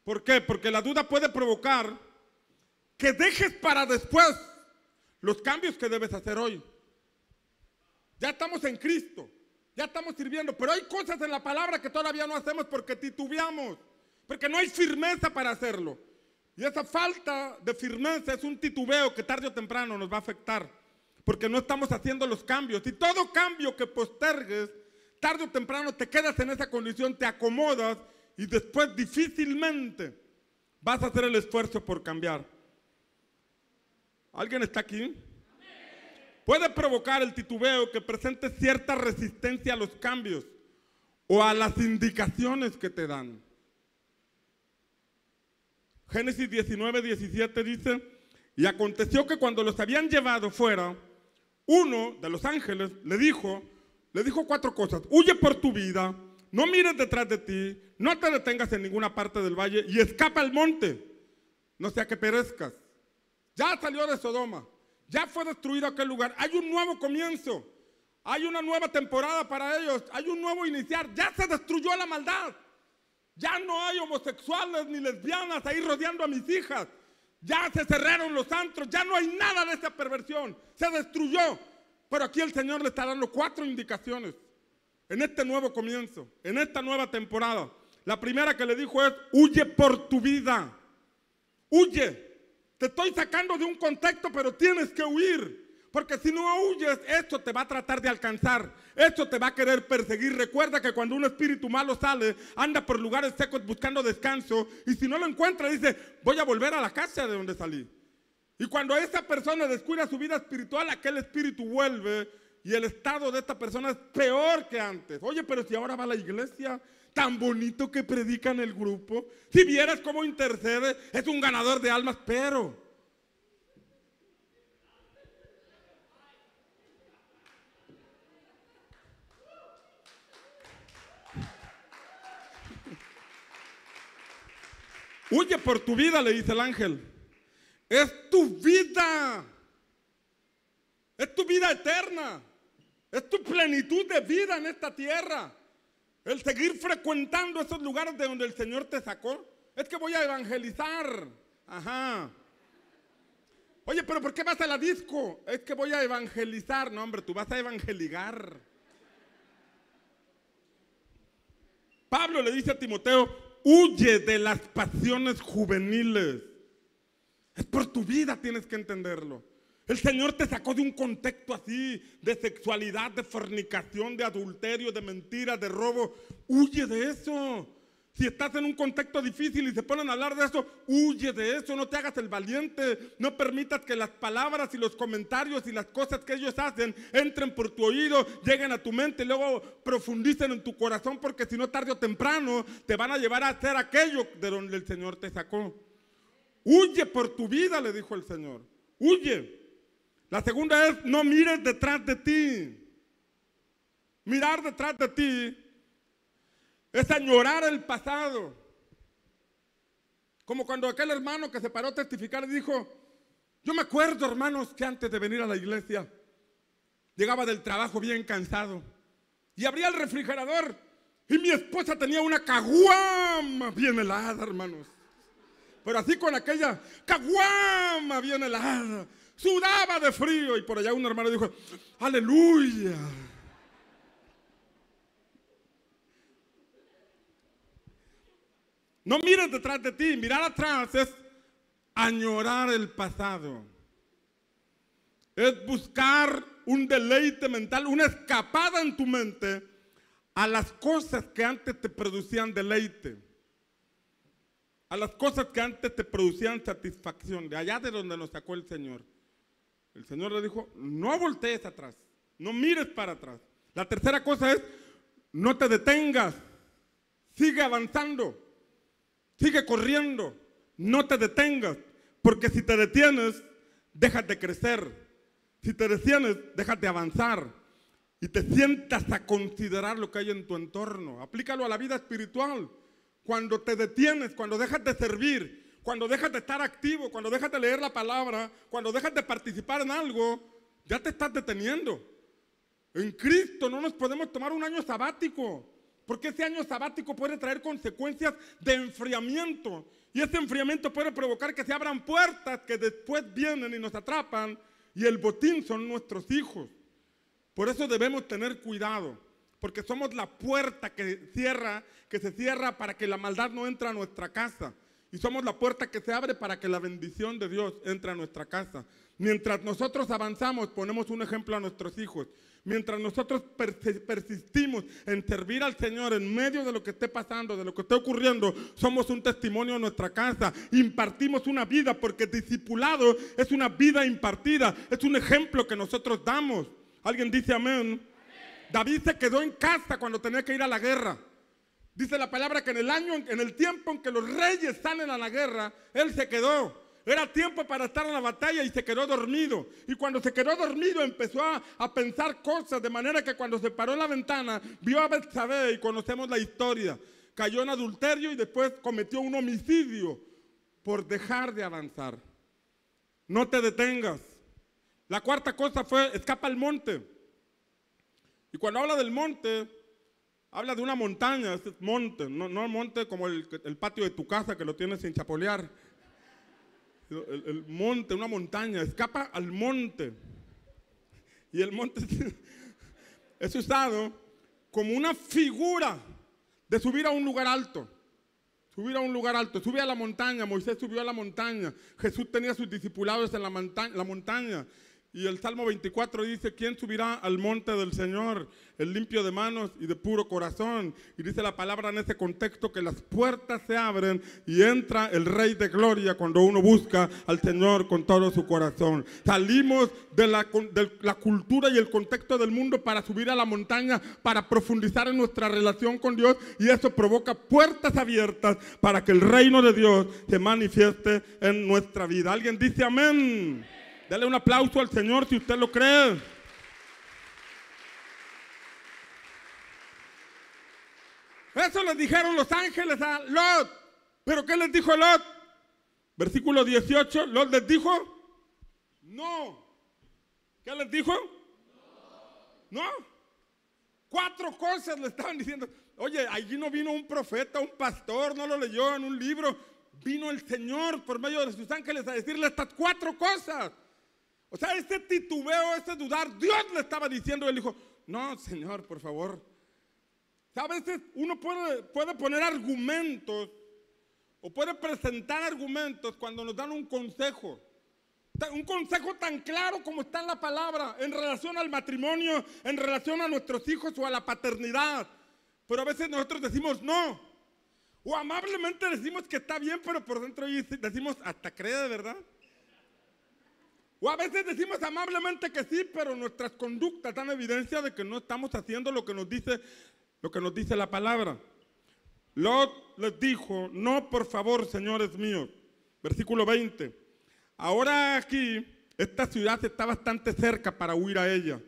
¿Por qué? Porque la duda puede provocar que dejes para después los cambios que debes hacer hoy. Ya estamos en Cristo, ya estamos sirviendo, pero hay cosas en la palabra que todavía no hacemos porque titubeamos, porque no hay firmeza para hacerlo. Y esa falta de firmeza es un titubeo que tarde o temprano nos va a afectar, porque no estamos haciendo los cambios. Y todo cambio que postergues, tarde o temprano te quedas en esa condición, te acomodas y después difícilmente vas a hacer el esfuerzo por cambiar. ¿Alguien está aquí? Puede provocar el titubeo que presente cierta resistencia a los cambios o a las indicaciones que te dan. Génesis 19:17 dice: y aconteció que cuando los habían llevado fuera, uno de los ángeles le dijo 4 cosas. Huye por tu vida, no mires detrás de ti, no te detengas en ninguna parte del valle y escapa al monte, no sea que perezcas. Ya salió de Sodoma, ya fue destruido aquel lugar, hay un nuevo comienzo, hay una nueva temporada para ellos, hay un nuevo iniciar, ya se destruyó la maldad, ya no hay homosexuales ni lesbianas ahí rodeando a mis hijas, ya se cerraron los antros, ya no hay nada de esa perversión, se destruyó. Pero aquí el Señor le está dando 4 indicaciones en este nuevo comienzo, en esta nueva temporada. La primera que le dijo es: huye por tu vida, huye. Te estoy sacando de un contexto, pero tienes que huir, porque si no huyes, esto te va a tratar de alcanzar, esto te va a querer perseguir. Recuerda que cuando un espíritu malo sale, anda por lugares secos buscando descanso, y si no lo encuentra, dice: voy a volver a la casa de donde salí. Y cuando esa persona descuida su vida espiritual, aquel espíritu vuelve y el estado de esta persona es peor que antes. Oye, pero si ahora va a la iglesia, tan bonito que predica en el grupo, si vieras cómo intercede, es un ganador de almas, pero huye por tu vida, le dice el ángel. Es tu vida eterna, es tu plenitud de vida en esta tierra. El seguir frecuentando esos lugares de donde el Señor te sacó. Es que voy a evangelizar. Ajá. Oye, pero ¿por qué vas a la disco? Es que voy a evangelizar. No, hombre, tú vas a evangeligar. Pablo le dice a Timoteo: huye de las pasiones juveniles. Es por tu vida, tienes que entenderlo. El Señor te sacó de un contexto así, de sexualidad, de fornicación, de adulterio, de mentiras, de robo. Huye de eso. Si estás en un contexto difícil y se ponen a hablar de eso, huye de eso, no te hagas el valiente. No permitas que las palabras y los comentarios y las cosas que ellos hacen entren por tu oído, lleguen a tu mente y luego profundicen en tu corazón, porque si no, tarde o temprano te van a llevar a hacer aquello de donde el Señor te sacó. Huye por tu vida, le dijo el Señor. Huye. La segunda es: no mires detrás de ti. Mirar detrás de ti es añorar el pasado. Como cuando aquel hermano que se paró a testificar y dijo: yo me acuerdo, hermanos, que antes de venir a la iglesia llegaba del trabajo bien cansado y abría el refrigerador y mi esposa tenía una caguama bien helada, hermanos. Pero así, con aquella caguama bien helada, sudaba de frío, y por allá un hermano dijo: aleluya. No mires detrás de ti. Mirar atrás es añorar el pasado. Es buscar un deleite mental, una escapada en tu mente a las cosas que antes te producían deleite, a las cosas que antes te producían satisfacción, de allá de donde nos sacó el Señor. El Señor le dijo: no voltees atrás, No mires para atrás. La tercera cosa es, no te detengas. Sigue avanzando. Sigue corriendo. No te detengas. Porque si te detienes, dejas de crecer. Si te detienes, dejas de avanzar. Y te sientas a considerar lo que hay en tu entorno. Aplícalo a la vida espiritual. Cuando te detienes, cuando dejas de servir, cuando dejas de estar activo, cuando dejas de leer la palabra, cuando dejas de participar en algo, ya te estás deteniendo. En Cristo no nos podemos tomar un año sabático, porque ese año sabático puede traer consecuencias de enfriamiento. Y ese enfriamiento puede provocar que se abran puertas que después vienen y nos atrapan, y el botín son nuestros hijos. Por eso debemos tener cuidado, porque somos la puerta que se cierra para que la maldad no entre a nuestra casa. Y somos la puerta que se abre para que la bendición de Dios entre a nuestra casa. Mientras nosotros avanzamos, ponemos un ejemplo a nuestros hijos. Mientras nosotros persistimos en servir al Señor en medio de lo que esté pasando, de lo que esté ocurriendo, somos un testimonio en nuestra casa. Impartimos una vida, porque discipulado es una vida impartida. Es un ejemplo que nosotros damos. ¿Alguien dice amén? David se quedó en casa cuando tenía que ir a la guerra. Dice la palabra que en el tiempo en que los reyes salen a la guerra, él se quedó. Era tiempo para estar en la batalla y se quedó dormido. Y cuando se quedó dormido empezó a pensar cosas, de manera que cuando se paró en la ventana vio a Betsabé, y conocemos la historia. Cayó en adulterio y después cometió un homicidio por dejar de avanzar. No te detengas. La cuarta cosa fue, escapa al monte. Y cuando habla del monte, habla de una montaña. Es monte, no monte como el patio de tu casa que lo tienes sin chapolear. El monte, una montaña. Escapa al monte. Y el monte es usado como una figura de subir a un lugar alto. Subir a un lugar alto. Sube a la montaña. Moisés subió a la montaña. Jesús tenía a sus discipulados en la montaña. Y el Salmo 24 dice, ¿quién subirá al monte del Señor? El limpio de manos y de puro corazón. Y dice la palabra en ese contexto que las puertas se abren y entra el Rey de Gloria cuando uno busca al Señor con todo su corazón. Salimos de la cultura y el contexto del mundo para subir a la montaña, para profundizar en nuestra relación con Dios, y eso provoca puertas abiertas para que el reino de Dios se manifieste en nuestra vida. ¿Alguien dice amén? Dale un aplauso al Señor si usted lo cree. Eso les dijeron los ángeles a Lot. ¿Pero qué les dijo Lot? Versículo 18, Lot les dijo, no. ¿Qué les dijo? No. 4 cosas le estaban diciendo. Oye, allí no vino un profeta, un pastor, no lo leyó en un libro. Vino el Señor por medio de sus ángeles a decirle estas 4 cosas. O sea, ese titubeo, ese dudar, Dios le estaba diciendo. Él dijo, no, Señor, por favor. O sea, a veces uno puede poner argumentos o puede presentar argumentos cuando nos dan un consejo. Un consejo tan claro como está en la palabra en relación al matrimonio, en relación a nuestros hijos o a la paternidad. Pero a veces nosotros decimos no. O amablemente decimos que está bien, pero por dentro decimos, ¿hasta cree de verdad? O a veces decimos amablemente que sí, pero nuestras conductas dan evidencia de que no estamos haciendo lo que nos dice la palabra. Lot les dijo, no, por favor, señores míos. Versículo 20. Ahora aquí, esta ciudad está bastante cerca para huir a ella.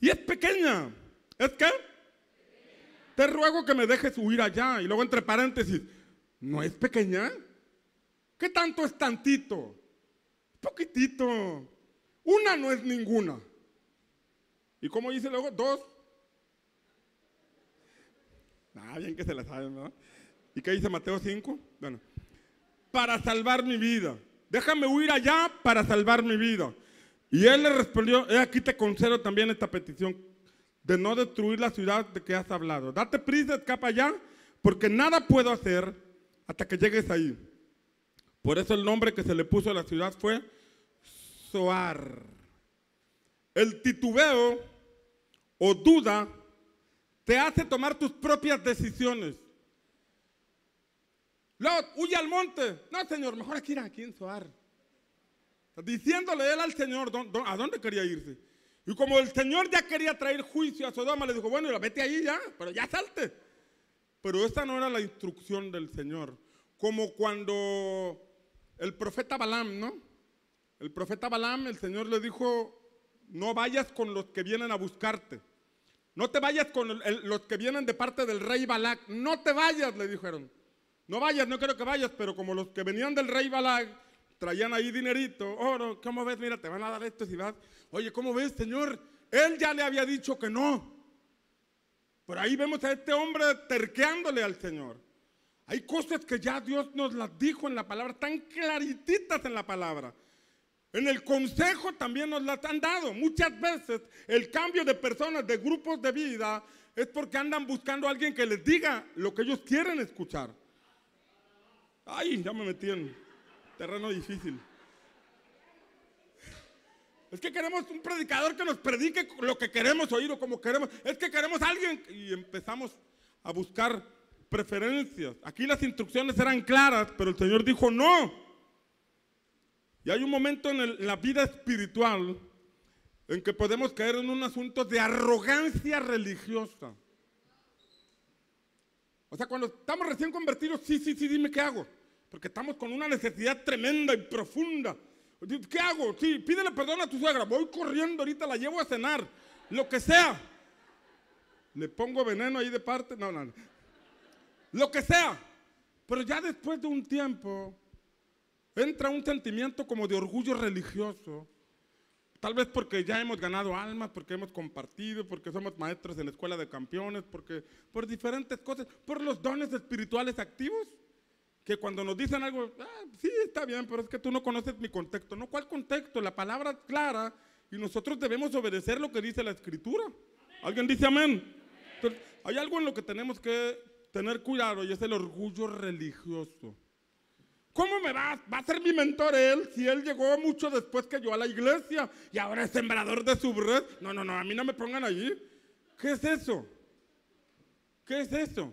Y es pequeña. ¿Es qué? Te ruego que me dejes huir allá. Y luego entre paréntesis, ¿no es pequeña? ¿Qué tanto es tantito? Poquitito. Una no es ninguna. ¿Y cómo dice luego? 2. Bien que se la saben, ¿no? ¿Y qué dice Mateo 5? Bueno, para salvar mi vida. Déjame huir allá para salvar mi vida. Y él le respondió, aquí te concedo también esta petición, de no destruir la ciudad de que has hablado. Date prisa, escapa allá, porque nada puedo hacer hasta que llegues ahí. Por eso el nombre que se le puso a la ciudad fue Zoar. El titubeo o duda te hace tomar tus propias decisiones. Lot, huye al monte. No, Señor, mejor aquí en Zoar. Diciéndole él al Señor a dónde quería irse. Y como el Señor ya quería traer juicio a Sodoma, le dijo, bueno, vete ahí ya, pero ya salte. Pero esa no era la instrucción del Señor. Como cuando el profeta Balaam, ¿no? El profeta Balaam, el Señor le dijo, no vayas con los que vienen a buscarte. No te vayas con los que vienen de parte del rey Balac. No te vayas, le dijeron. No vayas, no quiero que vayas, pero como los que venían del rey Balac traían ahí dinerito, oro, ¿cómo ves? Mira, te van a dar esto si vas. Oye, ¿cómo ves, Señor? Él ya le había dicho que no. Pero ahí vemos a este hombre terqueándole al Señor. Hay cosas que ya Dios nos las dijo en la palabra, tan clarititas en la palabra. En el consejo también nos las han dado. Muchas veces el cambio de personas, de grupos de vida, es porque andan buscando a alguien que les diga lo que ellos quieren escuchar. Ay, ya me metí en terreno difícil. Es que queremos un predicador que nos predique lo que queremos oír o como queremos. Es que queremos a alguien y empezamos a buscar preferencias. Aquí las instrucciones eran claras, pero el Señor dijo no. Y hay un momento en la vida espiritual en que podemos caer en un asunto de arrogancia religiosa. O sea, cuando estamos recién convertidos, sí, dime qué hago. Porque estamos con una necesidad tremenda y profunda. ¿Qué hago? Sí, pídele perdón a tu suegra. Voy corriendo ahorita, la llevo a cenar. Lo que sea. Le pongo veneno ahí de parte. No. Lo que sea. Pero ya después de un tiempo entra un sentimiento como de orgullo religioso. Tal vez porque ya hemos ganado almas, porque hemos compartido, porque somos maestros en la escuela de campeones, porque por diferentes cosas, por los dones espirituales activos, que cuando nos dicen algo, sí, está bien, pero es que tú no conoces mi contexto. No, ¿cuál contexto? La palabra es clara y nosotros debemos obedecer lo que dice la Escritura. ¿Alguien dice amén? Entonces, hay algo en lo que tenemos que tener cuidado y es el orgullo religioso. ¿Cómo me va a ser mi mentor él si él llegó mucho después que yo a la iglesia y ahora es sembrador de su red? No, a mí no me pongan allí. ¿Qué es eso? ¿Qué es eso?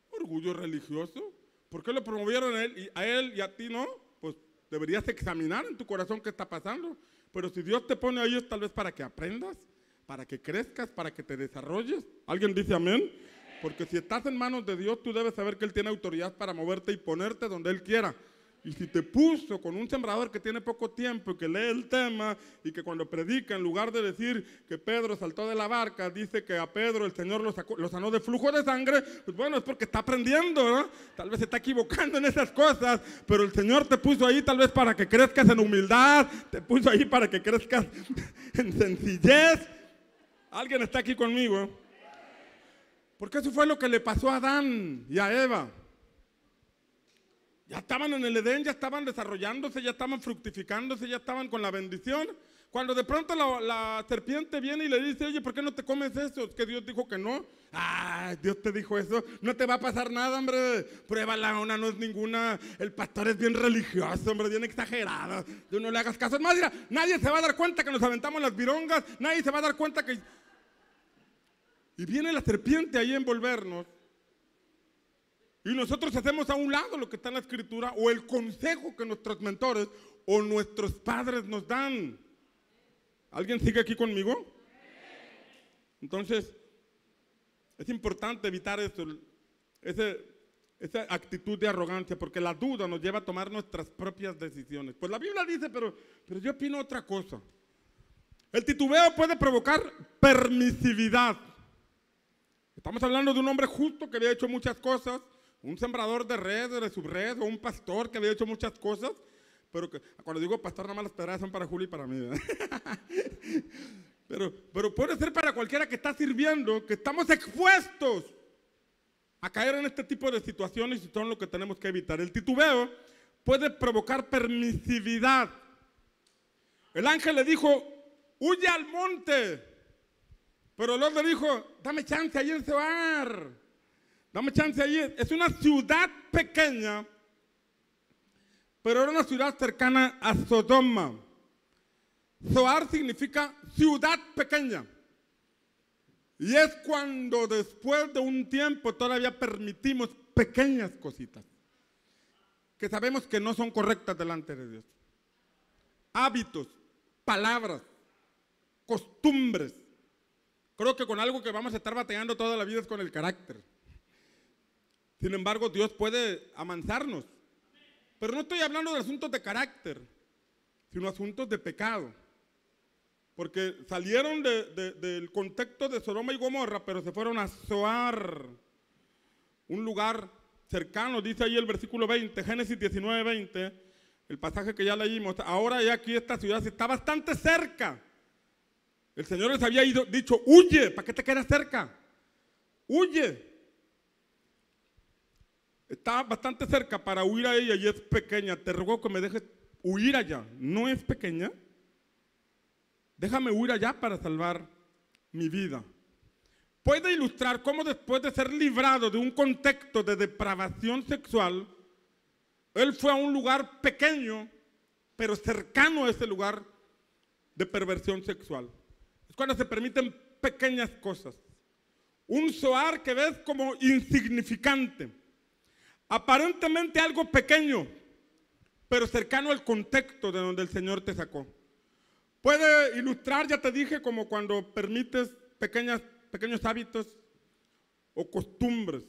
Orgullo religioso. ¿Por qué lo promovieron a él y a ti no? Pues deberías examinar en tu corazón qué está pasando. Pero si Dios te pone ahí es tal vez para que aprendas, para que crezcas, para que te desarrolles. ¿Alguien dice amén? Porque si estás en manos de Dios, tú debes saber que Él tiene autoridad para moverte y ponerte donde Él quiera. Y si te puso con un sembrador que tiene poco tiempo y que lee el tema y que cuando predica, en lugar de decir que Pedro saltó de la barca, dice que a Pedro el Señor lo sanó de flujo de sangre, pues bueno, es porque está aprendiendo, ¿no? Tal vez se está equivocando en esas cosas, pero el Señor te puso ahí tal vez para que crezcas en humildad, te puso ahí para que crezcas en sencillez. ¿Alguien está aquí conmigo? Porque eso fue lo que le pasó a Adán y a Eva. Ya estaban en el Edén, ya estaban desarrollándose, ya estaban fructificándose, ya estaban con la bendición. Cuando de pronto la serpiente viene y le dice, oye, ¿por qué no te comes eso? Es que Dios dijo que no. Dios te dijo eso, no te va a pasar nada, hombre. Pruébala, una no es ninguna. El pastor es bien religioso, hombre, bien exagerado. Tú no le hagas caso. Es más, mira, nadie se va a dar cuenta que nos aventamos las virongas, nadie se va a dar cuenta que... Y viene la serpiente ahí a envolvernos. Y nosotros hacemos a un lado lo que está en la Escritura o el consejo que nuestros mentores o nuestros padres nos dan. ¿Alguien sigue aquí conmigo? Entonces, es importante evitar eso, esa actitud de arrogancia, porque la duda nos lleva a tomar nuestras propias decisiones. Pues la Biblia dice, pero yo opino otra cosa. El titubeo puede provocar permisividad. Estamos hablando de un hombre justo que había hecho muchas cosas, un sembrador de red, de subred, o un pastor que había hecho muchas cosas, pero que cuando digo pastor, nada más las pedradas son para Julio y para mí. Pero puede ser para cualquiera que está sirviendo, que estamos expuestos a caer en este tipo de situaciones y son lo que tenemos que evitar. El titubeo puede provocar permisividad. El ángel le dijo, huye al monte. Pero Lot le dijo, dame chance ahí en Zoar. Dame chance ahí. Es una ciudad pequeña, pero era una ciudad cercana a Sodoma. Zoar significa ciudad pequeña. Y es cuando después de un tiempo todavía permitimos pequeñas cositas que sabemos que no son correctas delante de Dios. Hábitos, palabras, costumbres. Creo que con algo que vamos a estar batallando toda la vida es con el carácter. Sin embargo, Dios puede amansarnos. Pero no estoy hablando de asuntos de carácter, sino asuntos de pecado. Porque salieron del contexto de Sodoma y Gomorra, pero se fueron a Zoar, un lugar cercano. Dice ahí el versículo 20, Génesis 19, 20, el pasaje que ya leímos. Ahora ya aquí esta ciudad está bastante cerca. El Señor les había dicho, huye, ¿para qué te quedas cerca? Huye. Está bastante cerca para huir a ella y es pequeña. Te ruego que me dejes huir allá. ¿No es pequeña? Déjame huir allá para salvar mi vida. Puede ilustrar cómo después de ser librado de un contexto de depravación sexual, él fue a un lugar pequeño, pero cercano a ese lugar de perversión sexual. Es cuando se permiten pequeñas cosas. Un Zoar que ves como insignificante. Aparentemente algo pequeño, pero cercano al contexto de donde el Señor te sacó. Puede ilustrar, ya te dije, como cuando permites pequeños hábitos o costumbres,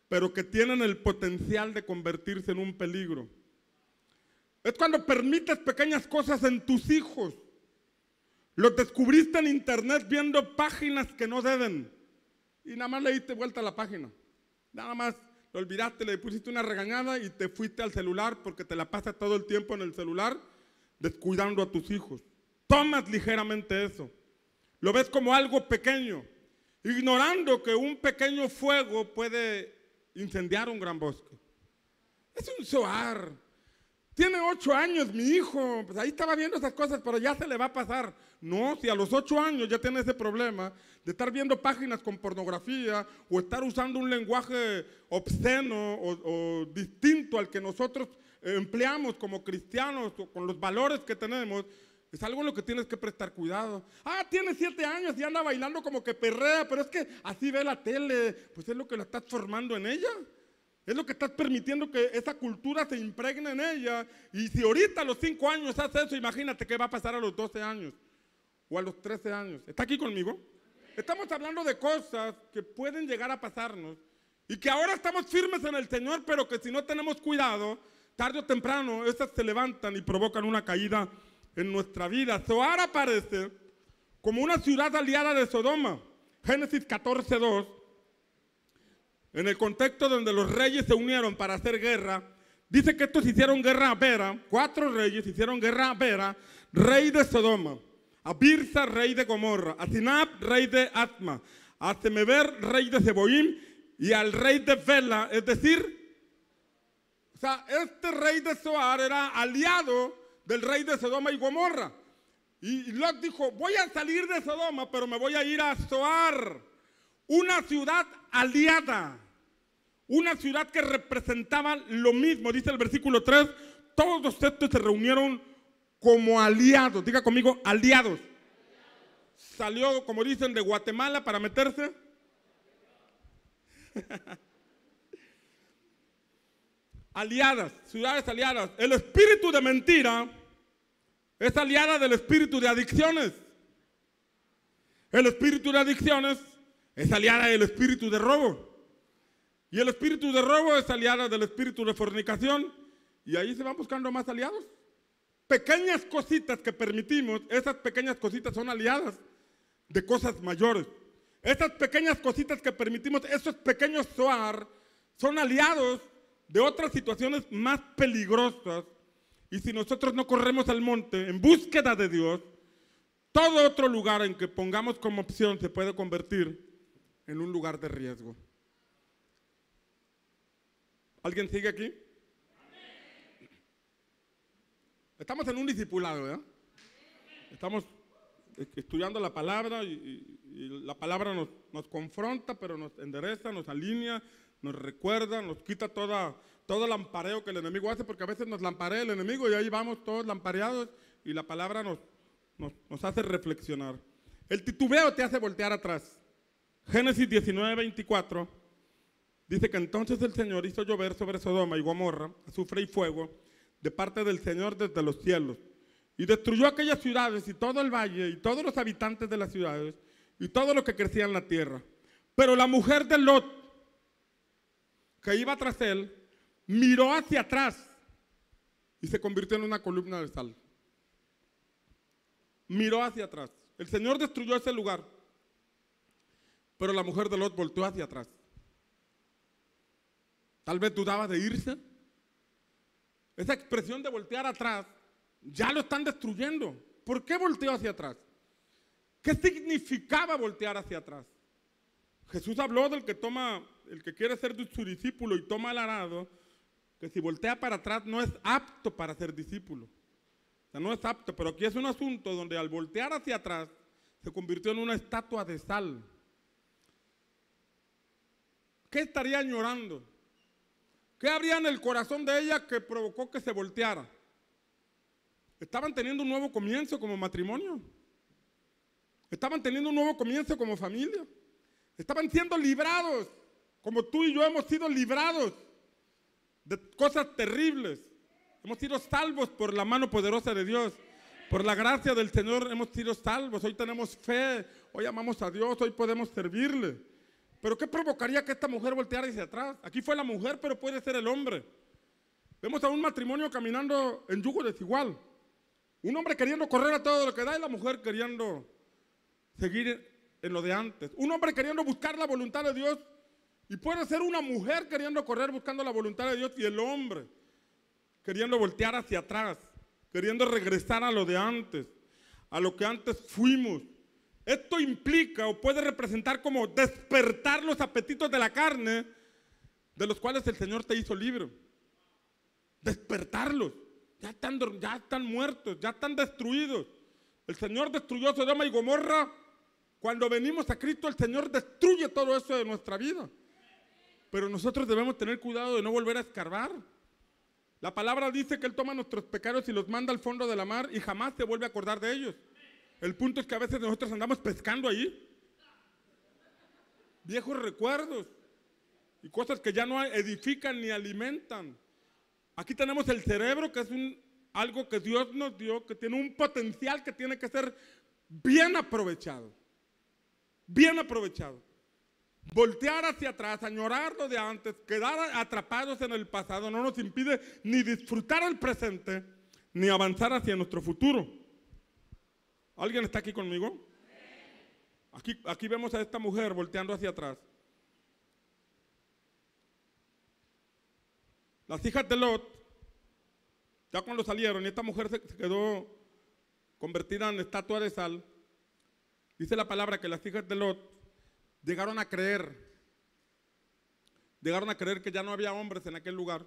pero que tienen el potencial de convertirse en un peligro. Es cuando permites pequeñas cosas en tus hijos. Los descubriste en internet viendo páginas que no deben y nada más le diste vuelta a la página. Nada más lo olvidaste, le pusiste una regañada y te fuiste al celular porque te la pasas todo el tiempo en el celular descuidando a tus hijos. Tomas ligeramente eso. Lo ves como algo pequeño, ignorando que un pequeño fuego puede incendiar un gran bosque. Es un Zoar. Tiene 8 años mi hijo, pues ahí estaba viendo esas cosas, pero ya se le va a pasar. No, si a los 8 años ya tiene ese problema de estar viendo páginas con pornografía o estar usando un lenguaje obsceno o distinto al que nosotros empleamos como cristianos o con los valores que tenemos, es algo en lo que tienes que prestar cuidado. Ah, tiene 7 años y anda bailando como que perrea, pero es que así ve la tele, pues es lo que la estás formando en ella. Es lo que estás permitiendo que esa cultura se impregne en ella. Y si ahorita a los 5 años hace eso, imagínate qué va a pasar a los 12 años o a los 13 años. ¿Está aquí conmigo? Estamos hablando de cosas que pueden llegar a pasarnos y que ahora estamos firmes en el Señor, pero que si no tenemos cuidado, tarde o temprano, esas se levantan y provocan una caída en nuestra vida. Zoar aparece como una ciudad aliada de Sodoma. Génesis 14:2. En el contexto donde los reyes se unieron para hacer guerra, dice que estos hicieron guerra a Bera, 4 reyes hicieron guerra a Bera, rey de Sodoma, a Birsa, rey de Gomorra, a Sinab, rey de Atma, a Semeber, rey de Zeboim, y al rey de Bela, es decir, o sea, este rey de Zoar era aliado del rey de Sodoma y Gomorra. Y Lot dijo, voy a salir de Sodoma, pero me voy a ir a Zoar, una ciudad aliada. Una ciudad que representaba lo mismo, dice el versículo 3, todos estos se reunieron como aliados. Diga conmigo, aliados. Salió, como dicen, de Guatemala para meterse. Aliadas, ciudades aliadas. El espíritu de mentira es aliada del espíritu de adicciones. El espíritu de adicciones es aliada del espíritu de robo. Y el espíritu de robo es aliada del espíritu de fornicación. Y ahí se van buscando más aliados. Pequeñas cositas que permitimos, esas pequeñas cositas son aliadas de cosas mayores. Esas pequeñas cositas que permitimos, esos pequeños Zoar, son aliados de otras situaciones más peligrosas. Y si nosotros no corremos al monte en búsqueda de Dios, todo otro lugar en que pongamos como opción se puede convertir en un lugar de riesgo. ¿Alguien sigue aquí? Estamos en un discipulado, ¿verdad? Estamos estudiando la palabra y la palabra nos confronta, pero nos endereza, nos alinea, nos recuerda, nos quita todo el lampareo que el enemigo hace, porque a veces nos lamparea el enemigo y ahí vamos todos lampareados y la palabra nos hace reflexionar. El titubeo te hace voltear atrás. Génesis 19:24 dice que entonces el Señor hizo llover sobre Sodoma y Gomorra azufre y fuego de parte del Señor desde los cielos, y destruyó aquellas ciudades y todo el valle y todos los habitantes de las ciudades y todo lo que crecía en la tierra. Pero la mujer de Lot, que iba tras él, miró hacia atrás y se convirtió en una columna de sal. Miró hacia atrás. El Señor destruyó ese lugar, pero la mujer de Lot volteó hacia atrás. Tal vez dudaba de irse. Esa expresión de voltear atrás ya lo están destruyendo. ¿Por qué volteó hacia atrás? ¿Qué significaba voltear hacia atrás? Jesús habló del que el que quiere ser su discípulo y toma el arado, que si voltea para atrás no es apto para ser discípulo. O sea, no es apto, pero aquí es un asunto donde al voltear hacia atrás se convirtió en una estatua de sal. ¿Qué estaría añorando? ¿Qué habría en el corazón de ella que provocó que se volteara? Estaban teniendo un nuevo comienzo como matrimonio. Estaban teniendo un nuevo comienzo como familia. Estaban siendo librados, como tú y yo hemos sido librados de cosas terribles. Hemos sido salvos por la mano poderosa de Dios. Por la gracia del Señor hemos sido salvos. Hoy tenemos fe, hoy amamos a Dios, hoy podemos servirle. Pero ¿qué provocaría que esta mujer volteara hacia atrás? Aquí fue la mujer, pero puede ser el hombre. Vemos a un matrimonio caminando en yugo desigual. Un hombre queriendo correr a todo lo que da y la mujer queriendo seguir en lo de antes. Un hombre queriendo buscar la voluntad de Dios y puede ser una mujer queriendo correr buscando la voluntad de Dios y el hombre queriendo voltear hacia atrás, queriendo regresar a lo de antes, a lo que antes fuimos. Esto implica o puede representar como despertar los apetitos de la carne de los cuales el Señor te hizo libre. Despertarlos. Ya están muertos, ya están destruidos. El Señor destruyó Sodoma y Gomorra. Cuando venimos a Cristo, el Señor destruye todo eso de nuestra vida. Pero nosotros debemos tener cuidado de no volver a escarbar. La palabra dice que Él toma nuestros pecados y los manda al fondo de la mar y jamás se vuelve a acordar de ellos. El punto es que a veces nosotros andamos pescando ahí. Viejos recuerdos y cosas que ya no edifican ni alimentan. Aquí tenemos el cerebro, que es algo que Dios nos dio, que tiene un potencial que tiene que ser bien aprovechado. Bien aprovechado. Voltear hacia atrás, añorar lo de antes, quedar atrapados en el pasado no nos impide ni disfrutar el presente, ni avanzar hacia nuestro futuro. ¿Alguien está aquí conmigo? Aquí vemos a esta mujer volteando hacia atrás. Las hijas de Lot, ya cuando salieron y esta mujer se quedó convertida en estatua de sal, dice la palabra que las hijas de Lot llegaron a creer que ya no había hombres en aquel lugar,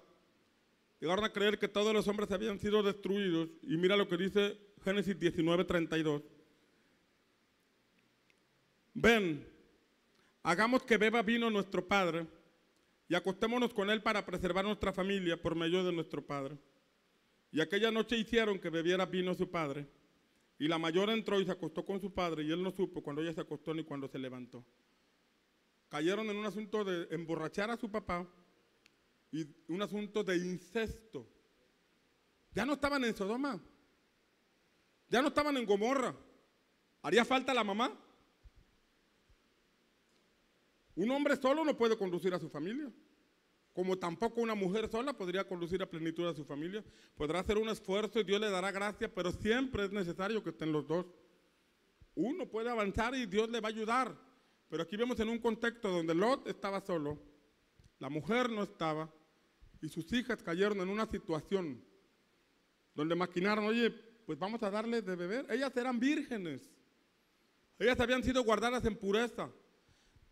llegaron a creer que todos los hombres habían sido destruidos. Y mira lo que dice Génesis 19:32. Ven, hagamos que beba vino nuestro padre y acostémonos con él para preservar nuestra familia por medio de nuestro padre. Y aquella noche hicieron que bebiera vino su padre. Y la mayor entró y se acostó con su padre, y él no supo cuando ella se acostó ni cuando se levantó. Cayeron en un asunto de emborrachar a su papá y un asunto de incesto. Ya no estaban en Sodoma, ya no estaban en Gomorra. ¿Haría falta la mamá? Un hombre solo no puede conducir a su familia, como tampoco una mujer sola podría conducir a plenitud a su familia. Podrá hacer un esfuerzo y Dios le dará gracia, pero siempre es necesario que estén los dos. Uno puede avanzar y Dios le va a ayudar, pero aquí vemos en un contexto donde Lot estaba solo, la mujer no estaba, y sus hijas cayeron en una situación donde maquinaron, oye, pues vamos a darles de beber. Ellas eran vírgenes, ellas habían sido guardadas en pureza,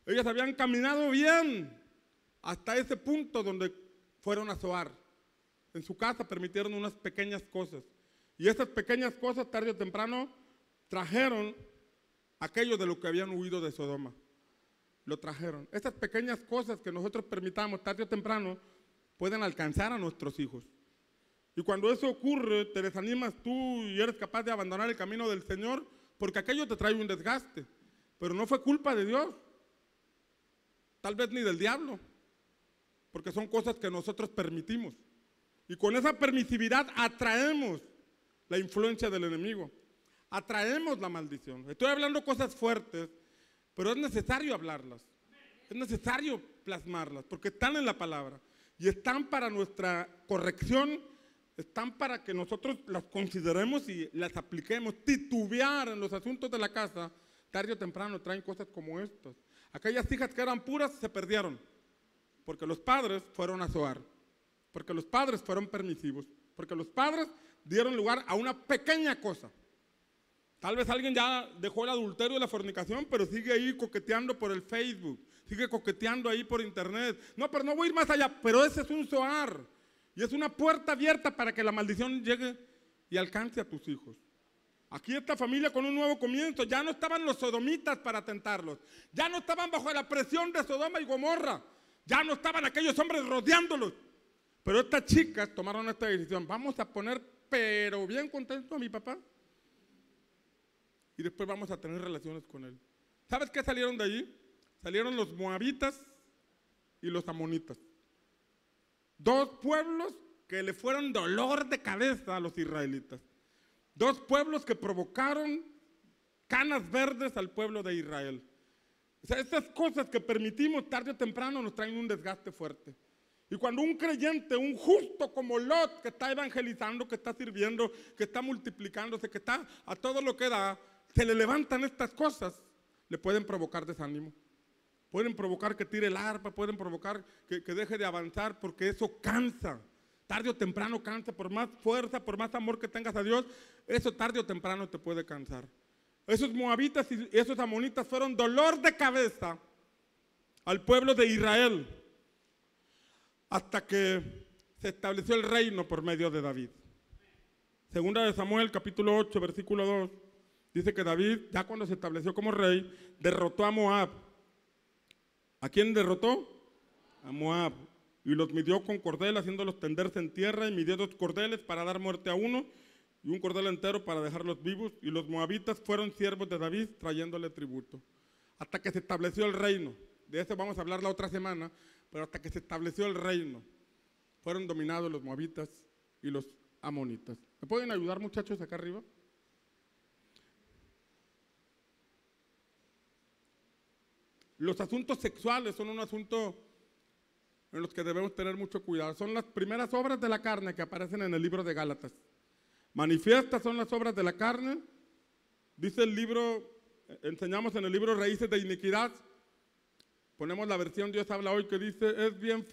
ellas habían caminado bien hasta ese punto donde fueron a Zoar. En su casa permitieron unas pequeñas cosas, y esas pequeñas cosas tarde o temprano trajeron aquello de lo que habían huido de Sodoma. Lo trajeron. Esas pequeñas cosas que nosotros permitamos tarde o temprano pueden alcanzar a nuestros hijos. Y cuando eso ocurre, te desanimas tú y eres capaz de abandonar el camino del Señor, porque aquello te trae un desgaste. Pero no fue culpa de Dios, tal vez ni del diablo, porque son cosas que nosotros permitimos. Y con esa permisividad atraemos la influencia del enemigo. Atraemos la maldición. Estoy hablando cosas fuertes, pero es necesario hablarlas. Es necesario plasmarlas, porque están en la palabra. Y están para nuestra corrección, están para que nosotros las consideremos y las apliquemos. Titubear en los asuntos de la casa, tarde o temprano traen cosas como estas. Aquellas hijas que eran puras se perdieron, porque los padres fueron a Zoar, porque los padres fueron permisivos, porque los padres dieron lugar a una pequeña cosa. Tal vez alguien ya dejó el adulterio y la fornicación, pero sigue ahí coqueteando por el Facebook, sigue coqueteando ahí por internet. No, pero no voy a ir más allá, pero ese es un Zoar, y es una puerta abierta para que la maldición llegue y alcance a tus hijos. Aquí esta familia con un nuevo comienzo, ya no estaban los sodomitas para tentarlos, ya no estaban bajo la presión de Sodoma y Gomorra, ya no estaban aquellos hombres rodeándolos. Pero estas chicas tomaron esta decisión: vamos a poner pero bien contento a mi papá y después vamos a tener relaciones con él. ¿Sabes qué salieron de allí? Salieron los moabitas y los amonitas. Dos pueblos que le fueron dolor de cabeza a los israelitas. Dos pueblos que provocaron canas verdes al pueblo de Israel. O sea, estas cosas que permitimos tarde o temprano nos traen un desgaste fuerte. Y cuando un creyente, un justo como Lot, que está evangelizando, que está sirviendo, que está multiplicándose, que está a todo lo que da, se le levantan estas cosas, le pueden provocar desánimo. Pueden provocar que tire el arpa, pueden provocar que deje de avanzar, porque eso cansa. Tarde o temprano cansa, por más fuerza, por más amor que tengas a Dios, eso tarde o temprano te puede cansar. Esos moabitas y esos amonitas fueron dolor de cabeza al pueblo de Israel, hasta que se estableció el reino por medio de David. Segunda de Samuel, capítulo 8, versículo 2, dice que David, ya cuando se estableció como rey, derrotó a Moab. ¿A quién derrotó? A Moab. Y los midió con cordel, haciéndolos tenderse en tierra, y midió 2 cordeles para dar muerte a uno, y un cordel entero para dejarlos vivos. Y los moabitas fueron siervos de David, trayéndole tributo. Hasta que se estableció el reino. De eso vamos a hablar la otra semana, pero hasta que se estableció el reino, fueron dominados los moabitas y los amonitas. ¿Me pueden ayudar, muchachos, acá arriba? Los asuntos sexuales son un asunto en los que debemos tener mucho cuidado. Son las primeras obras de la carne que aparecen en el libro de Gálatas. Manifiestas son las obras de la carne. Dice el libro, enseñamos en el libro Raíces de Iniquidad. Ponemos la versión Dios habla hoy, que dice: es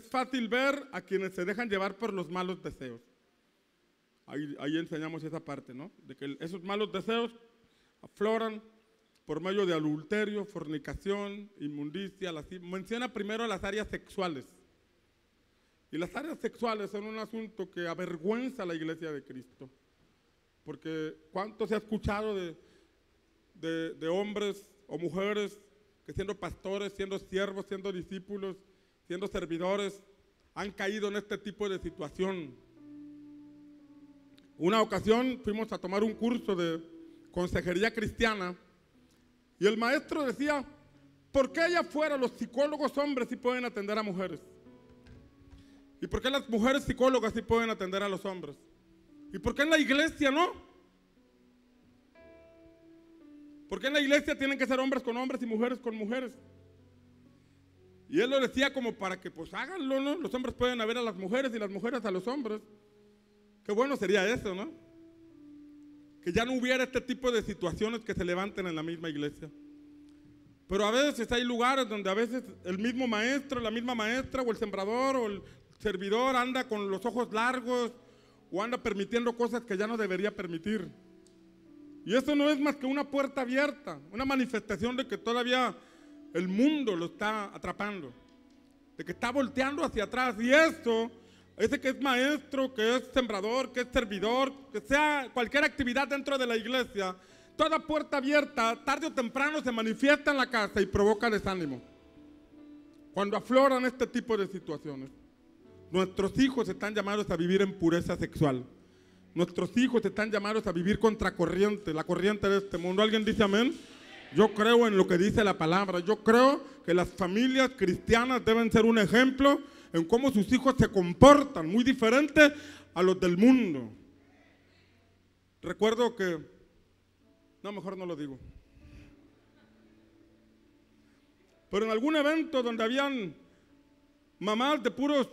fácil ver a quienes se dejan llevar por los malos deseos. Ahí enseñamos esa parte, ¿no? De que esos malos deseos afloran por medio de adulterio, fornicación, inmundicia. Menciona primero las áreas sexuales. Y las áreas sexuales son un asunto que avergüenza a la iglesia de Cristo. Porque ¿cuánto se ha escuchado de hombres o mujeres que siendo pastores, siendo siervos, siendo discípulos, siendo servidores, han caído en este tipo de situación? Una ocasión fuimos a tomar un curso de consejería cristiana y el maestro decía: ¿por qué allá afuera los psicólogos hombres sí pueden atender a mujeres? ¿Y por qué las mujeres psicólogas sí pueden atender a los hombres? ¿Y por qué en la iglesia no? ¿Por qué en la iglesia tienen que ser hombres con hombres y mujeres con mujeres? Y él lo decía como para que pues háganlo, ¿no? Los hombres pueden ver a las mujeres y las mujeres a los hombres. Qué bueno sería eso, ¿no? Que ya no hubiera este tipo de situaciones que se levanten en la misma iglesia. Pero a veces hay lugares donde a veces el mismo maestro, la misma maestra o el sembrador o el servidor anda con los ojos largos o anda permitiendo cosas que ya no debería permitir. Y eso no es más que una puerta abierta, una manifestación de que todavía el mundo lo está atrapando, de que está volteando hacia atrás. Y eso, ese que es maestro, que es sembrador, que es servidor, que sea cualquier actividad dentro de la iglesia, toda puerta abierta, tarde o temprano se manifiesta en la casa y provoca desánimo. Cuando afloran este tipo de situaciones, nuestros hijos están llamados a vivir en pureza sexual. Nuestros hijos están llamados a vivir contracorriente, la corriente de este mundo. ¿Alguien dice amén? Yo creo en lo que dice la palabra. Yo creo que las familias cristianas deben ser un ejemplo en cómo sus hijos se comportan, muy diferente a los del mundo. recuerdo que, no, mejor no lo digo, pero en algún evento donde habían mamás de puros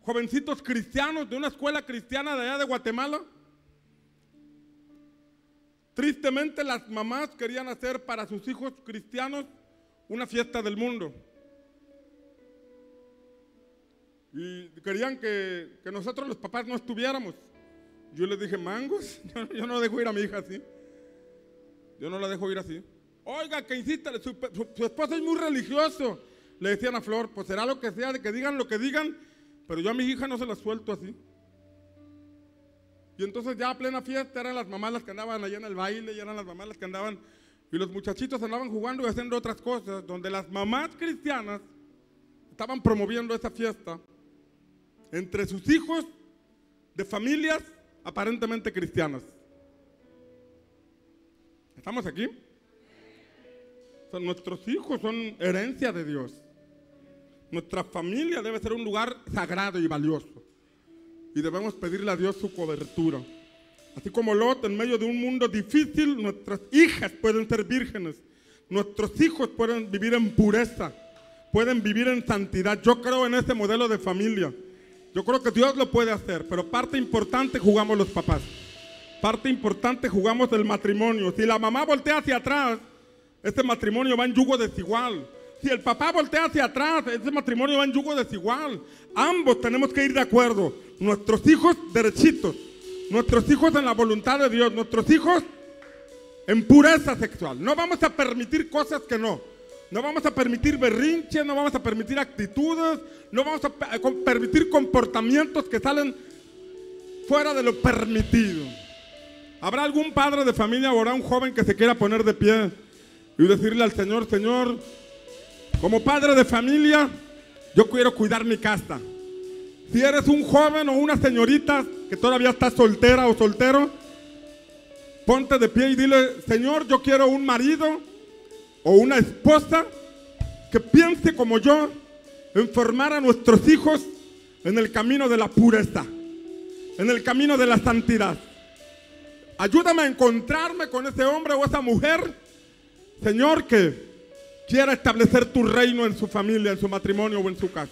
jovencitos cristianos de una escuela cristiana de allá de Guatemala, tristemente las mamás querían hacer para sus hijos cristianos una fiesta del mundo. Y querían que nosotros los papás no estuviéramos. Yo les dije, mangos, yo no dejo ir a mi hija así. Yo no la dejo ir así. Oiga, que insista, su esposo es muy religioso. Le decían a Flor, pues será lo que sea, de que digan lo que digan, pero yo a mi hija no se la suelto así. Y entonces ya a plena fiesta eran las mamás las que andaban allá en el baile, y eran las mamás las que andaban, y los muchachitos andaban jugando y haciendo otras cosas, donde las mamás cristianas estaban promoviendo esa fiesta entre sus hijos de familias aparentemente cristianas. ¿Estamos aquí? O sea, nuestros hijos son herencia de Dios. Nuestra familia debe ser un lugar sagrado y valioso. Y debemos pedirle a Dios su cobertura. Así como Lot, en medio de un mundo difícil, nuestras hijas pueden ser vírgenes. Nuestros hijos pueden vivir en pureza, pueden vivir en santidad. Yo creo en ese modelo de familia. Yo creo que Dios lo puede hacer, pero parte importante jugamos los papás. Parte importante jugamos el matrimonio. Si la mamá voltea hacia atrás, ese matrimonio va en yugo desigual. Si el papá voltea hacia atrás, ese matrimonio va en yugo desigual. Ambos tenemos que ir de acuerdo. Nuestros hijos derechitos, nuestros hijos en la voluntad de Dios, nuestros hijos en pureza sexual. No vamos a permitir cosas que no. No vamos a permitir berrinches, no vamos a permitir actitudes, no vamos a permitir comportamientos que salen fuera de lo permitido. ¿Habrá algún padre de familia o habrá un joven que se quiera poner de pie y decirle al Señor, Señor, como padre de familia, yo quiero cuidar mi casa? Si eres un joven o una señorita que todavía está soltera o soltero, ponte de pie y dile, Señor, yo quiero un marido o una esposa que piense como yo en formar a nuestros hijos en el camino de la pureza, en el camino de la santidad. Ayúdame a encontrarme con ese hombre o esa mujer, Señor, que quiera establecer tu reino en su familia, en su matrimonio o en su casa.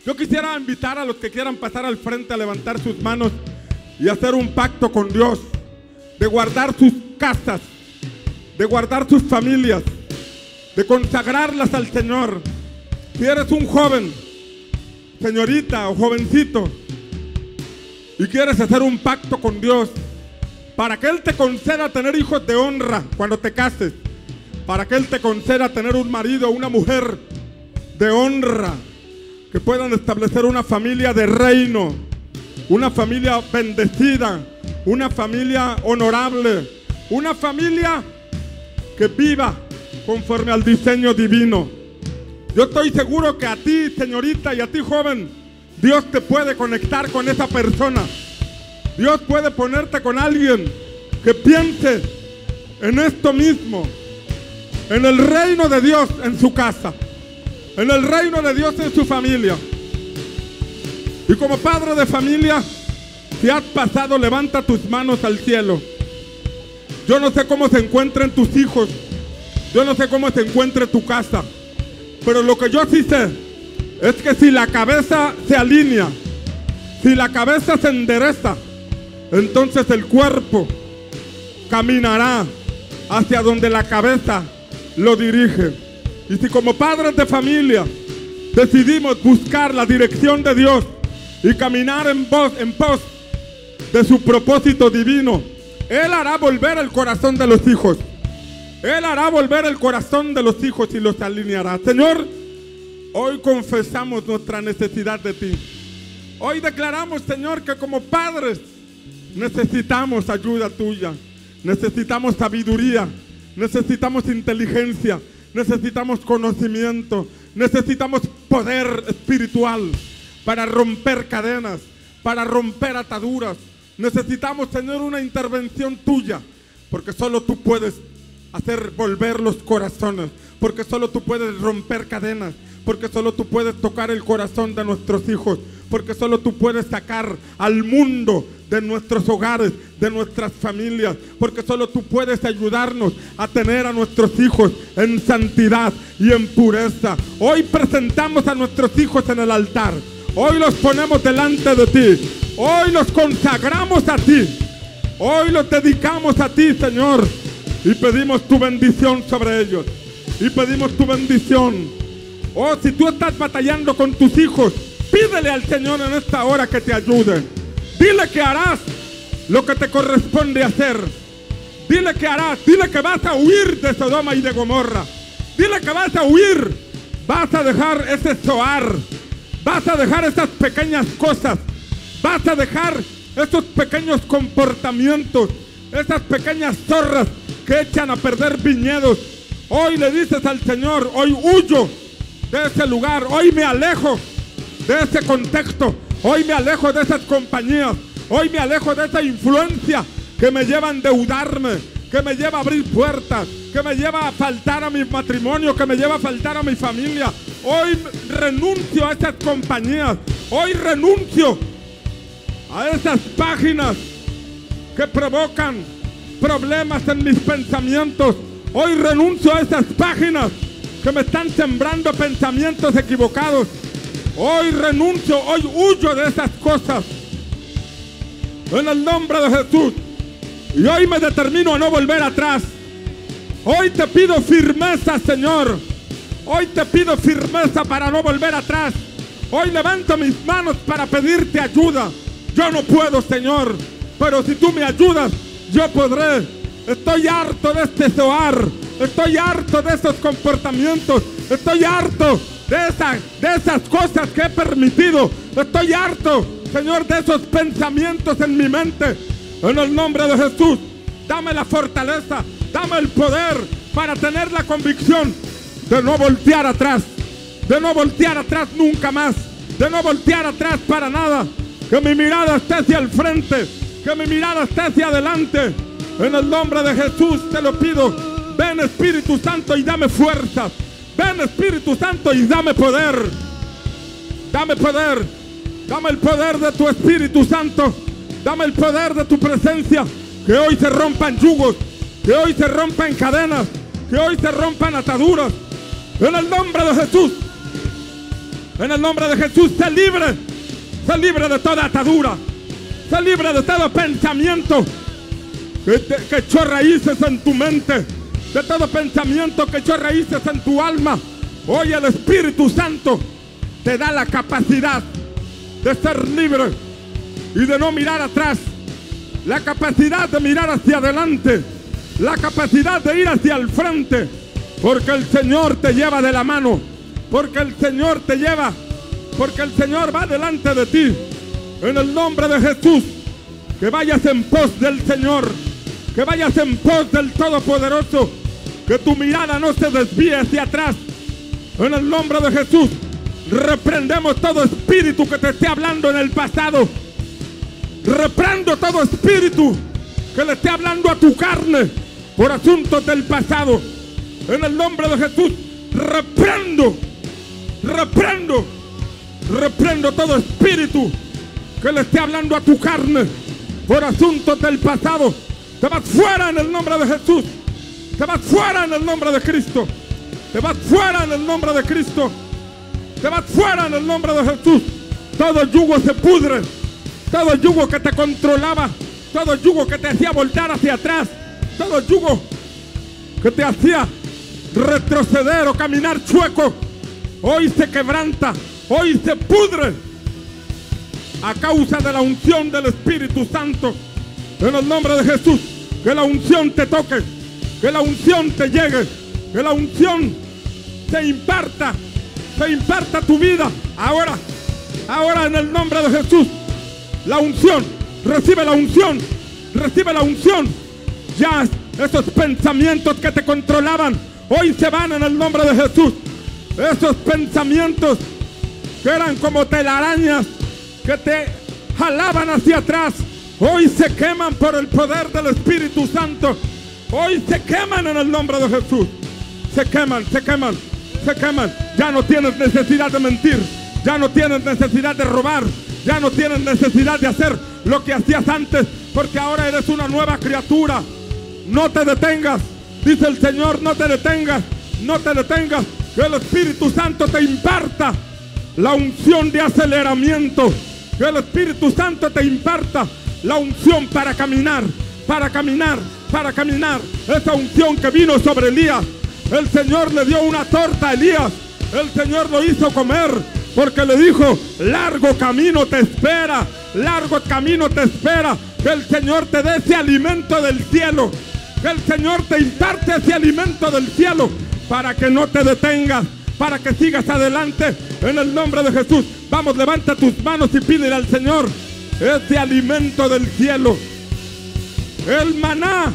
Yo quisiera invitar a los que quieran pasar al frente a levantar sus manos y hacer un pacto con Dios, de guardar sus casas, de guardar sus familias, de consagrarlas al Señor. Si eres un joven, señorita o jovencito, y quieres hacer un pacto con Dios, para que Él te conceda tener hijos de honra cuando te cases, para que Él te conceda tener un marido o una mujer de honra, que puedan establecer una familia de reino, una familia bendecida, una familia honorable, una familia que viva conforme al diseño divino. Yo estoy seguro que a ti, señorita, y a ti, joven, Dios te puede conectar con esa persona. Dios puede ponerte con alguien que piense en esto mismo, en el reino de Dios en su casa, en el reino de Dios en su familia. Y como padre de familia, si has pasado, levanta tus manos al cielo. Yo no sé cómo se encuentran tus hijos, yo no sé cómo se encuentre tu casa, pero lo que yo sí sé es que si la cabeza se alinea, si la cabeza se endereza, entonces el cuerpo caminará hacia donde la cabeza lo dirige. Y si como padres de familia decidimos buscar la dirección de Dios y caminar en pos de su propósito divino, Él hará volver el corazón de los hijos. Él hará volver el corazón de los hijos y los alineará. Señor, hoy confesamos nuestra necesidad de ti. Hoy declaramos, Señor, que como padres necesitamos ayuda tuya, necesitamos sabiduría, necesitamos inteligencia, necesitamos conocimiento, necesitamos poder espiritual para romper cadenas, para romper ataduras. Necesitamos, Señor, una intervención tuya, porque solo tú puedes hacer volver los corazones, porque solo tú puedes romper cadenas, porque solo tú puedes tocar el corazón de nuestros hijos, porque solo tú puedes sacar al mundo de nuestros hogares, de nuestras familias, porque solo tú puedes ayudarnos a tener a nuestros hijos en santidad y en pureza. Hoy presentamos a nuestros hijos en el altar. Hoy los ponemos delante de ti. Hoy los consagramos a ti. Hoy los dedicamos a ti, Señor. Y pedimos tu bendición sobre ellos. Y pedimos tu bendición. Oh, si tú estás batallando con tus hijos, pídele al Señor en esta hora que te ayude. Dile que harás lo que te corresponde hacer. Dile que harás. Dile que vas a huir de Sodoma y de Gomorra. Dile que vas a huir. Vas a dejar ese Zoar. Vas a dejar esas pequeñas cosas. Vas a dejar esos pequeños comportamientos. Esas pequeñas zorras que echan a perder viñedos. Hoy le dices al Señor, hoy huyo de ese lugar. Hoy me alejo de ese contexto. Hoy me alejo de esas compañías. Hoy me alejo de esa influencia que me lleva a endeudarme, que me lleva a abrir puertas, que me lleva a faltar a mi matrimonio, que me lleva a faltar a mi familia. Hoy renuncio a esas compañías. Hoy renuncio a esas páginas que provocan problemas en mis pensamientos. Hoy renuncio a esas páginas que me están sembrando pensamientos equivocados. Hoy renuncio, hoy huyo de esas cosas. En el nombre de Jesús. Y hoy me determino a no volver atrás. Hoy te pido firmeza, Señor. Hoy te pido firmeza para no volver atrás. Hoy levanto mis manos para pedirte ayuda. Yo no puedo, Señor, pero si tú me ayudas, yo podré. Estoy harto de este Zoar. Estoy harto de esos comportamientos. Estoy harto de esas cosas que he permitido. Estoy harto, Señor, de esos pensamientos en mi mente. En el nombre de Jesús, dame la fortaleza, dame el poder para tener la convicción de no voltear atrás. De no voltear atrás nunca más. De no voltear atrás para nada. Que mi mirada esté hacia el frente. Que mi mirada esté hacia adelante. En el nombre de Jesús te lo pido. Ven, Espíritu Santo, y dame fuerza. Ven, Espíritu Santo, y dame poder. Dame poder. Dame el poder de tu Espíritu Santo. Dame el poder de tu presencia. Que hoy se rompan yugos. Que hoy se rompan cadenas. Que hoy se rompan ataduras. En el nombre de Jesús. En el nombre de Jesús, sé libre. Sé libre de toda atadura. Sé libre de todo pensamiento que echó raíces en tu mente. De todo pensamiento que echó raíces en tu alma. Hoy el Espíritu Santo te da la capacidad de ser libre y de no mirar atrás. La capacidad de mirar hacia adelante. La capacidad de ir hacia el frente. Porque el Señor te lleva de la mano. Porque el Señor te lleva. Porque el Señor va delante de ti. En el nombre de Jesús. Que vayas en pos del Señor. Que vayas en pos del Todopoderoso. Que tu mirada no se desvíe hacia atrás. En el nombre de Jesús. Reprendemos todo espíritu que te esté hablando en el pasado. Reprendo todo espíritu que le esté hablando a tu carne por asuntos del pasado. En el nombre de Jesús, reprendo todo espíritu que le esté hablando a tu carne por asuntos del pasado. Te vas fuera en el nombre de Jesús. Te vas fuera en el nombre de Cristo. Te vas fuera en el nombre de Cristo. Te vas fuera en el nombre de Jesús. Todo yugo se pudre. Todo yugo que te controlaba. Todo yugo que te hacía voltar hacia atrás. Todo yugo que te hacía retroceder o caminar chueco. Hoy se quebranta. Hoy se pudre. A causa de la unción del Espíritu Santo. En el nombre de Jesús. Que la unción te toque. Que la unción te llegue. Que la unción te imparta. Se imparta tu vida. Ahora en el nombre de Jesús. La unción. Recibe la unción. Recibe la unción. Ya esos pensamientos que te controlaban hoy se van en el nombre de Jesús. Esos pensamientos que eran como telarañas que te jalaban hacia atrás, hoy se queman por el poder del Espíritu Santo. Hoy se queman en el nombre de Jesús. Se queman, se queman, se queman. Ya no tienes necesidad de mentir. Ya no tienes necesidad de robar. Ya no tienes necesidad de hacer lo que hacías antes, porque ahora eres una nueva criatura. No te detengas, dice el Señor, no te detengas, no te detengas. Que el Espíritu Santo te imparta la unción de aceleramiento. Que el Espíritu Santo te imparta la unción para caminar, para caminar, para caminar. Esa unción que vino sobre Elías. El Señor le dio una torta a Elías. El Señor lo hizo comer porque le dijo: largo camino te espera, largo camino te espera. Que el Señor te dé ese alimento del cielo. Que el Señor te imparte ese alimento del cielo para que no te detengas, para que sigas adelante en el nombre de Jesús. Vamos, levanta tus manos y pídele al Señor ese alimento del cielo. El maná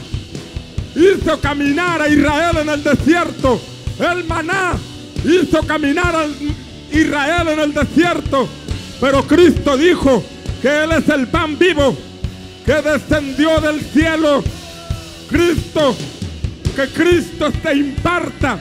hizo caminar a Israel en el desierto. El maná hizo caminar a Israel en el desierto. Pero Cristo dijo que Él es el pan vivo que descendió del cielo. Que Cristo te imparta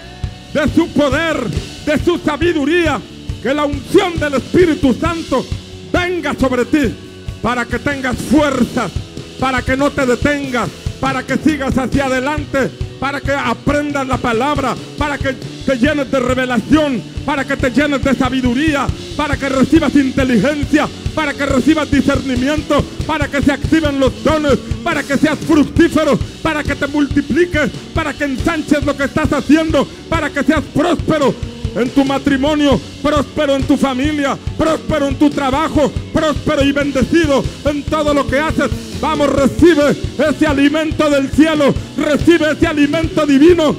de su poder, de su sabiduría. Que la unción del Espíritu Santo venga sobre ti para que tengas fuerzas, para que no te detengas, para que sigas hacia adelante, para que aprendas la palabra, para que te llenes de revelación, para que te llenes de sabiduría, para que recibas inteligencia, para que recibas discernimiento, para que se activen los dones, para que seas fructífero, para que te multipliques, para que ensanches lo que estás haciendo, para que seas próspero en tu matrimonio, próspero en tu familia, próspero en tu trabajo, próspero y bendecido en todo lo que haces. Vamos, recibe ese alimento del cielo, recibe ese alimento divino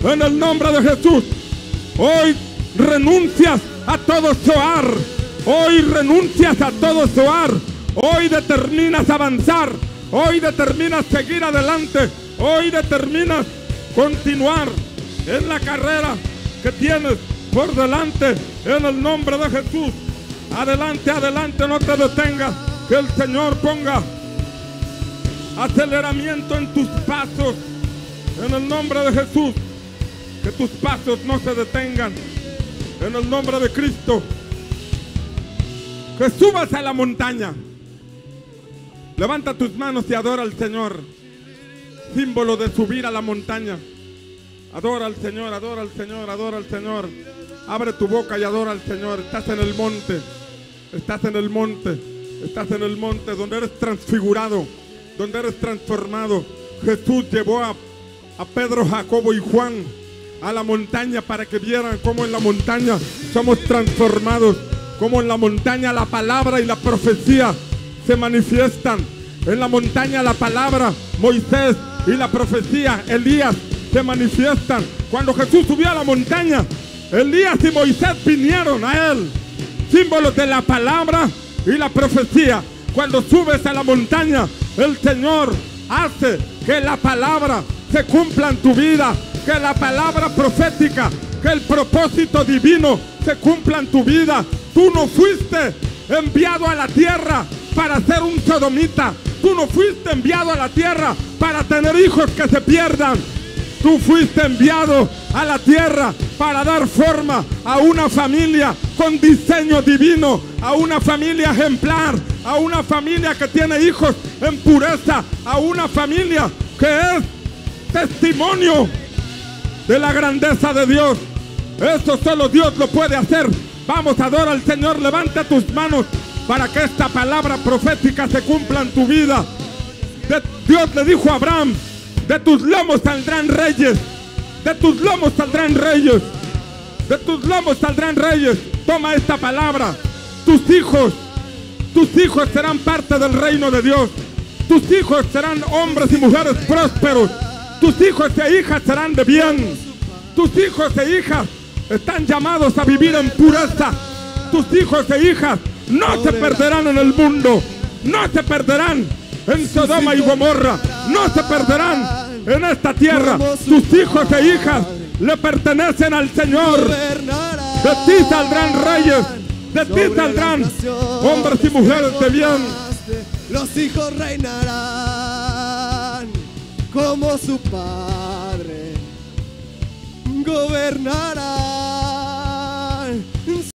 en el nombre de Jesús. Hoy renuncias a todo Zoar, hoy renuncias a todo Zoar, hoy determinas avanzar, hoy determinas seguir adelante, hoy determinas continuar en la carrera que tienes por delante en el nombre de Jesús. Adelante, adelante, no te detengas. Que el Señor ponga aceleramiento en tus pasos en el nombre de Jesús. Que tus pasos no se detengan en el nombre de Cristo. Que subas a la montaña. Levanta tus manos y adora al Señor. Símbolo de subir a la montaña. Adora al Señor, adora al Señor, adora al Señor. Abre tu boca y adora al Señor. Estás en el monte. Estás en el monte. Estás en el monte donde eres transfigurado, donde eres transformado. Jesús llevó a Pedro, Jacobo y Juan a la montaña para que vieran cómo en la montaña somos transformados, cómo en la montaña la palabra y la profecía se manifiestan. En la montaña la palabra, Moisés, y la profecía, Elías, se manifiestan. Cuando Jesús subió a la montaña, Elías y Moisés vinieron a él, símbolos de la palabra y la profecía. Cuando subes a la montaña, el Señor hace que la palabra se cumpla en tu vida, que la palabra profética, que el propósito divino se cumpla en tu vida. Tú no fuiste enviado a la tierra para ser un sodomita. Tú no fuiste enviado a la tierra para tener hijos que se pierdan. Tú fuiste enviado a la tierra para dar forma a una familia con diseño divino, a una familia ejemplar, a una familia que tiene hijos en pureza, a una familia que es testimonio de la grandeza de Dios. Eso solo Dios lo puede hacer. Vamos, adora al Señor, levanta tus manos para que esta palabra profética se cumpla en tu vida. Dios le dijo a Abraham: de tus lomos saldrán reyes, de tus lomos saldrán reyes, de tus lomos saldrán reyes. Toma esta palabra. Tus hijos serán parte del reino de Dios. Tus hijos serán hombres y mujeres prósperos. Tus hijos e hijas serán de bien. Tus hijos e hijas están llamados a vivir en pureza. Tus hijos e hijas no se perderán en el mundo, no se perderán en Sodoma y Gomorra, no se perderán en esta tierra. Tus hijos e hijas le pertenecen al Señor. De ti saldrán reyes, de ti saldrán hombres y mujeres de bien. Los hijos reinarán como su padre, gobernarán